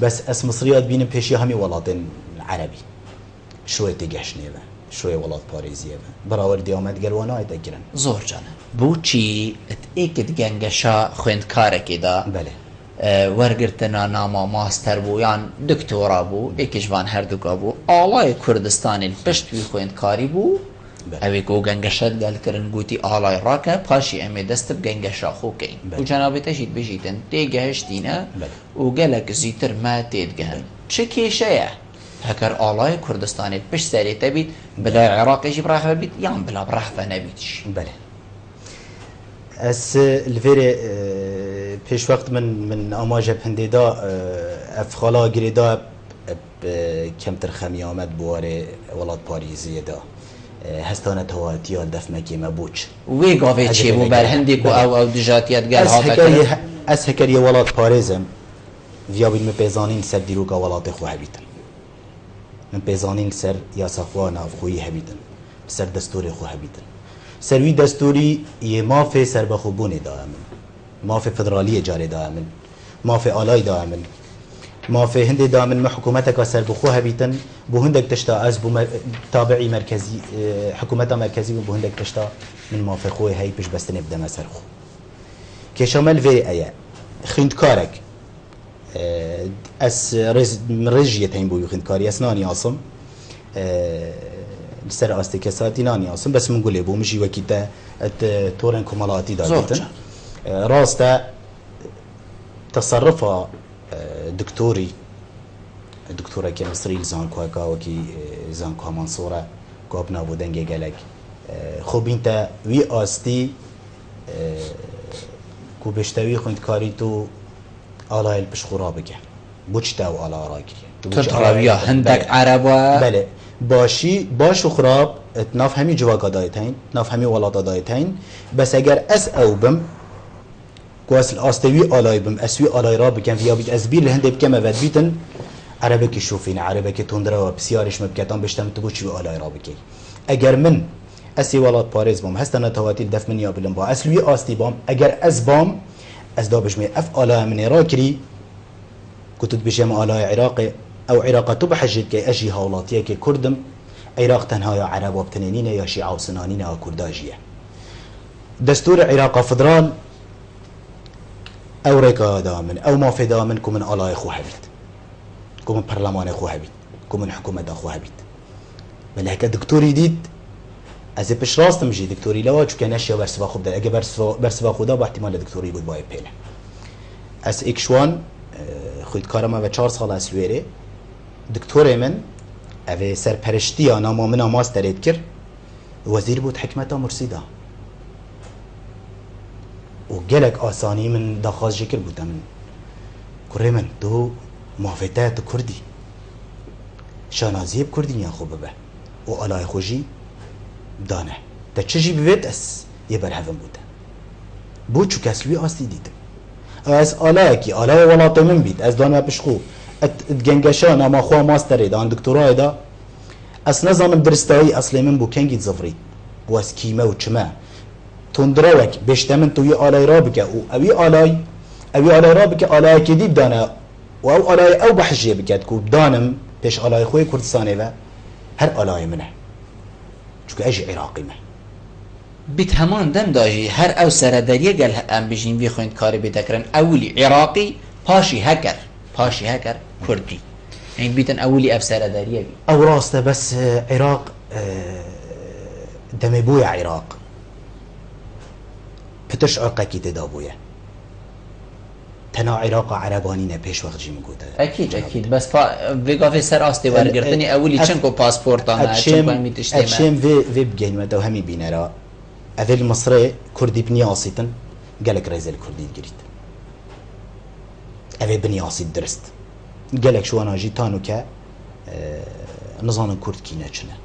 بەس ئەس مصریات بینم پێشی هەمی وڵاتین عەرەبی شروعێتی گەشتنێوە شوێ وڵات پارێزیەوە بەراوردی ئەومەد گەلوانای دەگرن زۆر جانە بۆچی ئێکت گەنگەشە خوێندکارێکیدا وەرگرتنە نامە ماستەر بوو یان دکتۆرا بوو ئێکیشوان هەردووکە بوو ئاڵای کوردستانی پشتوی خوێندکاری بوو ئەوێک و گەنگەشەت گەلکردن گوتی ئاڵای ڕاکە پاشی ئەمێ دەستە بگەنگەشە خۆکەین و جەنابێتەشیت بژیتن تێگەهشتینە و گەلک زیتر ما تێدگەهن چه کێشەیە هەکەر ئاڵای کوردستانی پشت سەرێتە بیت بلا عێراقیشی بڕاخە بیت یان بلا بڕاخە نەبیتش بەێ ئەس لێرێ پێشوەقت من ئاماژە هەندێدا ئەفخاڵا گرێدا کەمتر خەمی ئامەد بوارێ وڵات پاریزیەدا هەستانە تەواتیە دەفمەکێمە بووچ وێ گاوێ چێ بوو بەر هەندێک و ئەو دژاتیت گەل ئەس هەکەریە وڵات پارێزم ڤیاوین من پێزانین سەر دیرۆکە وڵاتی خۆ هەبیتن من پێزانین سەر یاساخوا ناوخۆیی هەبیتن سەر دەستوری خۆ هەبیتن سەروی دەستوری یە مافێ سەربەخۆبوونێ دایە من مافێ فدرالیە جارێ دایە من مافێ ئالای دایە من مافێ هەندێ دا من حکوومەتێکا سەربەخۆ هەبیتن بۆ هەندێک تشتا ئەس بوو تابعی مرکزی حکوومەتە مرکزی بوو بۆ هەندێک تشتا من مافێ خۆی هەی پشت بەستنێ بدەمە سەرخۆ کێشەمەل وێ ئەیە خوێندکارێک اس رجيه تين بو يخند كاري اسناني عاصم سر استكساتي ناني عاصم بس من قولي بو مشي وكيتا تورن كمالاتي دايتن راستا تصرفها دكتوره كي مصري زانكو كاوكي زانكو منصوره كوبنا بودنجي قالك خوب انت وي استي کو بشتوی خوند کاری تو آلایل بشخورا بگه بوچتاو آلا را گیری تراویا هندک عربا بله باش و خراب ناف همی جواگا دایتین ناف همی ولادا دایتین بس اگر اس او بم کو اصل آستوی آلای بم اسوی آلای را بگم یا بید از بیل هنده بکم ود بیتن عربکی شوفین عربکی تندره و بسیارش مبکتان بشتم تو بوچوی آلای را بگی اگر من اسی ولات پاریز بام هستن تواتیل دف من یا بلم با اصلوی آستی بام اگر از بام از دابش می اف آلای من راکری كنت بجمع آلای عراق او عراق تو بحجت که اجی هولاتیه که کردم عراق تنها یا عرب وابتنینین یا شیعه و سنانین یا کرداجیه دستور عراق فدرال او ريكا دامن او ما في دامن كو من آلای خو هبید كو من برلمان خو هبید كو من حكومة خو هبید بل هكا دكتوري ديد از پیش راستم جی دکتوری لوا چون که نشیا برسوا خوب ده اگه برسوا خودا با احتمال دکتوری بود باید پیله از اکشوان خود کارم و 4 سال اسلویره دکتور من اوه سرپرشتی ناما من ماسترید کرد وزیر بود حکمت مرسیدا و گلک آسانی من داخواست جکر بود من کره من تو محفظه تو کردی شانازیب کردی یا خوبه به و علای خوشی دانه تا چجی بوید اس یه برهفن بوده بو چو کسلوی آستی دیدم از آلای کی آلای ولات من بید از دانه پشخو اتگنگشان اما خواه ماستره دان دکتورای دا اس نظام درستایی اصلی من بو کنگید زفرید بو از کیمه و چمه تندروک بشتمن توی آلای را بکه او اوی آلای را بکه آلای که دید دانه و او آلای او بحجیه بکد که دانم پیش آلای خوی کردستانه و هر آلای منه چون اجی عراقی من بیت همان دم داجی هر او سردریه گل ام بجین وی خوند کاری بیتکرن اولی عراقی پاشی هکر کردی این بیتن اولی اف سردریه بی او راسته بس عراق دم بوی عراق پتش عرقکی تدابویه تنا عراق عربانی نه پیش وقت جی مگوده اکید بس ویگا في سر آستی ورگرتنی اولی چنکو پاسپورتانه چنکو همی تشتیمه اتشیم وی بگین و دو همی بینه را اول مصر کردی بنی آسیتن گلک ریزل کردی گرید اول بنی آسیت درست گلک شوانا جی تانو که نظام کرد کی نچنه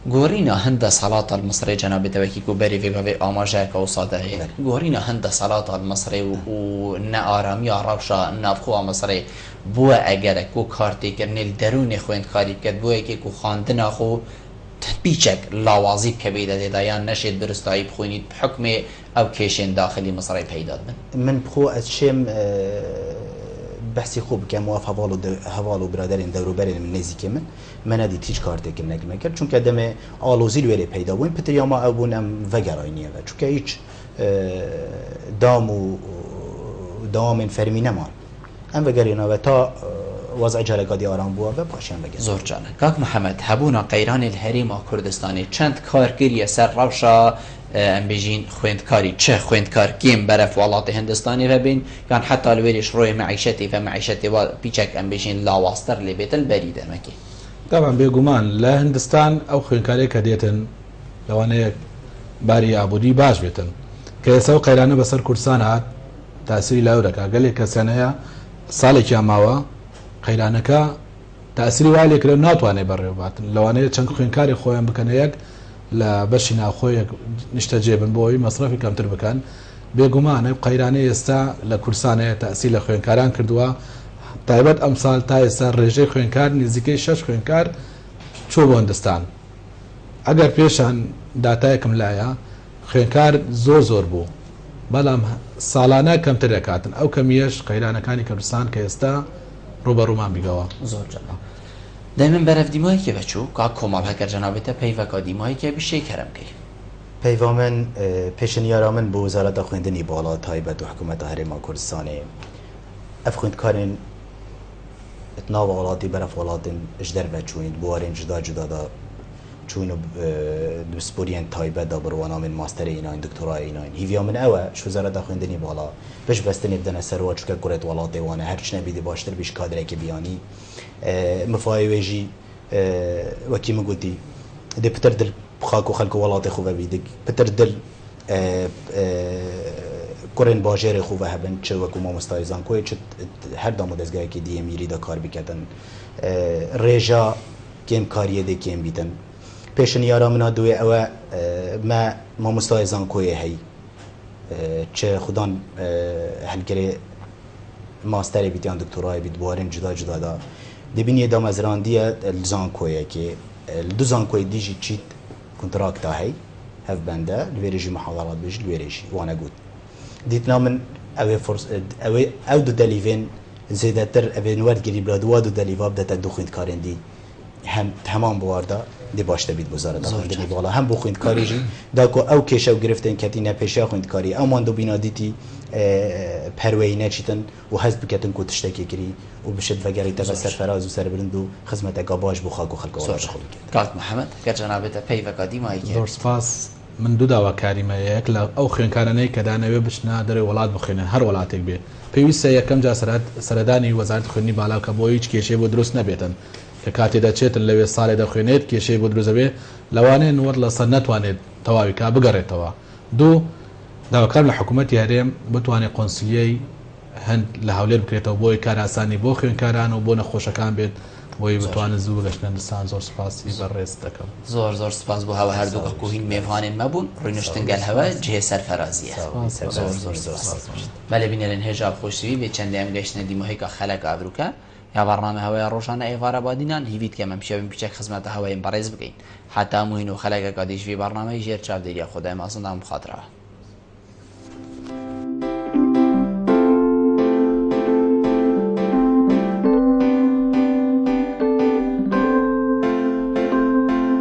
گورینا هند صلاة المصري جناب توکی کو بری ویگا وی آماجه که وصاده گورینا هند صلاة المصري و نآرامی عربشا نافخو مصري بو اگر کو کارتی کرنیل درون خوند کاری کرد بو اگه کو خاندنا خو بیچک لاوازی که بیده دایان نشید درستایی بخونید بحکم او کشن داخلی مصري پیداد من بخو از شم بحثی خوب که مواف حوالو برادرین دورو برین من نزیک من ندید هیچ کارتی که نگی مکرد چون که دم آلوزیل ویلی پیدا بوین پتر ما ابون ام وگراینیه و چون که هیچ دام فرمی نمان ام وگرینه و تا وضع جلقادی آرام بوا و پاشیم بگیم زور جانه کاک محمد هبونا قیران الهریم کردستانی چند کارگیری سر روشا ام بجین خوندکاری چه خوندکار کیم برف ولات هندستانی و بین یان حتی الویرش روی معیشتی و معیشتی و بیچک ام بجین لاواستر لبیت البریده مکی طبعا بيقومان لا هندستان او خوينكاري كديتن لو انا باري عبودي باش بيتن كيسو قيلانه بسر كردستان هات تاثير لاودك قال لك سنه صالح يا ماوا قيلانك تاثير والك ناتواني بري بات لو انا چنك خوينكاري خويا بكنيك لا بشنا خويا نشتجيبن بوي مصرفي كم تربكان بيقومان قيلانه يستا لكردستان تاثير خوينكاران كردوا تایبەت ئەمساڵ تا ئێستا ڕێژەی خوێنکار نزیکەی 6 خوێنکار چوو بۆ هەندستان ئەگەر پێشان داتایەکم لایە خوێنکار زۆر بوو بەڵام ساڵانە کەمتر دەکاتن ئەو کەمیەش قەیرانەکانی کوردستان کە ئێستا ڕوبەڕوومان بیگەوە زۆر جەڵا دەمن بەرەف دیمایەکی بەچوو کا کۆمەڵ هەکەر جەنابێتە پەیڤەکە دیمایەکە بشەی کەرەمکەی پەیوا من پێشنیارا من بۆ وەزارەتە خوێندنی باڵا تایبەت و حکوومەتە هەرێما کوردستانê ev xwendkarên تناو وڵاتی بەرەف وڵاتن ژ دەربە چوین بوارێن جدا جدادا چوون و سپۆریان تایبەتدا بڕوانامن ماستەرە ئیناین دکتۆرای ئیناین هیڤیا من ئەوە شوزارەدا خوێندنی باڵا بش بەستنی بدەنە سەرەوە چکە کوڕێت وڵاتی وانە هەر چنە بیدی باشتر بیش کادرێکی بیانی مفای وێژی وەکی من گوتی دێ پتر دل بخاک و خەلک و وڵاتی خوبە بیدگ پتر دل کوڕێن باژێری خوبە هەبن چ وەکو مامۆستای زانکۆی چ هەردام و دەستگایەکی دیە میریدا کار بکەتن ڕێژا کێم کاریە دێ کێم بیتن پێشن یارا منا دوێ ئەوە مە مامۆستای زانکۆیە هەی چ خوددان هەلگەرێ ماستەرێ بیتیان دکتۆرای بیت بوارێن جدا جدادا دەبینیە دامەزراندیە زانکۆیەکێ دو زانکۆی دیژی چیت کنتراکتا هەی هەف بەندە لێرێژی مەحاڵات بێژ لێرێژی وانە گوت دیتنا من ئەو دو دەلیڤێن زێدەتر ئەبێن وەرگری بلا دوا دو دەلیڤا بدەتە دوو خوێندکارێندی هەمان بواردا دێ باش دەبیت بزارەدا خوێندنی باڵا هەم بۆ خوێندکاریژی داکۆ ئەو کێشە و گرفتن کەتینە پێشیا خوێندکاری ئەومان دو بینادیتی پەروەی نەچیتن و هەست بکەتن کو تشتێکی کری و بشت بەگەڕیتە بە سەرفەراز و سەربرند و خزمەتێکا باش بۆ خاک و خەڵکەوە کاک محەممەد کە جەنابێتە پەیڤەکە دیمایی زۆر سپاس من دوو داواکاریمەیەک لە ئەو خوێنکارانەی کە دانەوێ بچنە دەرەوەی وڵات بخوێنن هەر وڵاتێک بێ پێویستە یەکەم جا سەردانی وەزارەت خوێنی باڵا کە بۆ هیچ کێشەی بۆ دروست نەبێتن کە کاتێ دەچێتن لەوێ ساڵێ دەخوێنێت کێشەی بۆ دروستەبێ لەوانەیە نوەر لەسەر نەتوانێت تەواوی کا بگەڕێتەوە دوو داواکار لە حکوومەتی هەرێم بتوانێت قۆنسلیەی هەند لە هەولێر بکرێتەوە بۆی کار ئاسانی بۆ خوێنکاران و بۆ نەخۆشەکان بێت بۆی بتوانن زوو گەشتن دستان زۆر سپاسی بەڕێز دەکەم زۆر سپاس بۆ هەوە هەردووکە کوهین میێوانێن مەبوون ڕوونشتنگەل هەوە جێ سەرفەرازیە بەلێ بینێن هێژا خۆشوی بێ چەندیان گەشتنە دیمەهەیەکە خەلک ئابرووکە یا بەڕنامە هەوەیە ڕۆژانە ئێوارە بادینان هیویت کە مەم پیاوین پیچێک خزمەتە هەوەیە بەڕێز بکەین حتا موین و خەلەکە دیژوی بەڕنامەی ژێر چاودێریە خۆدای ماسندان بخاترەوە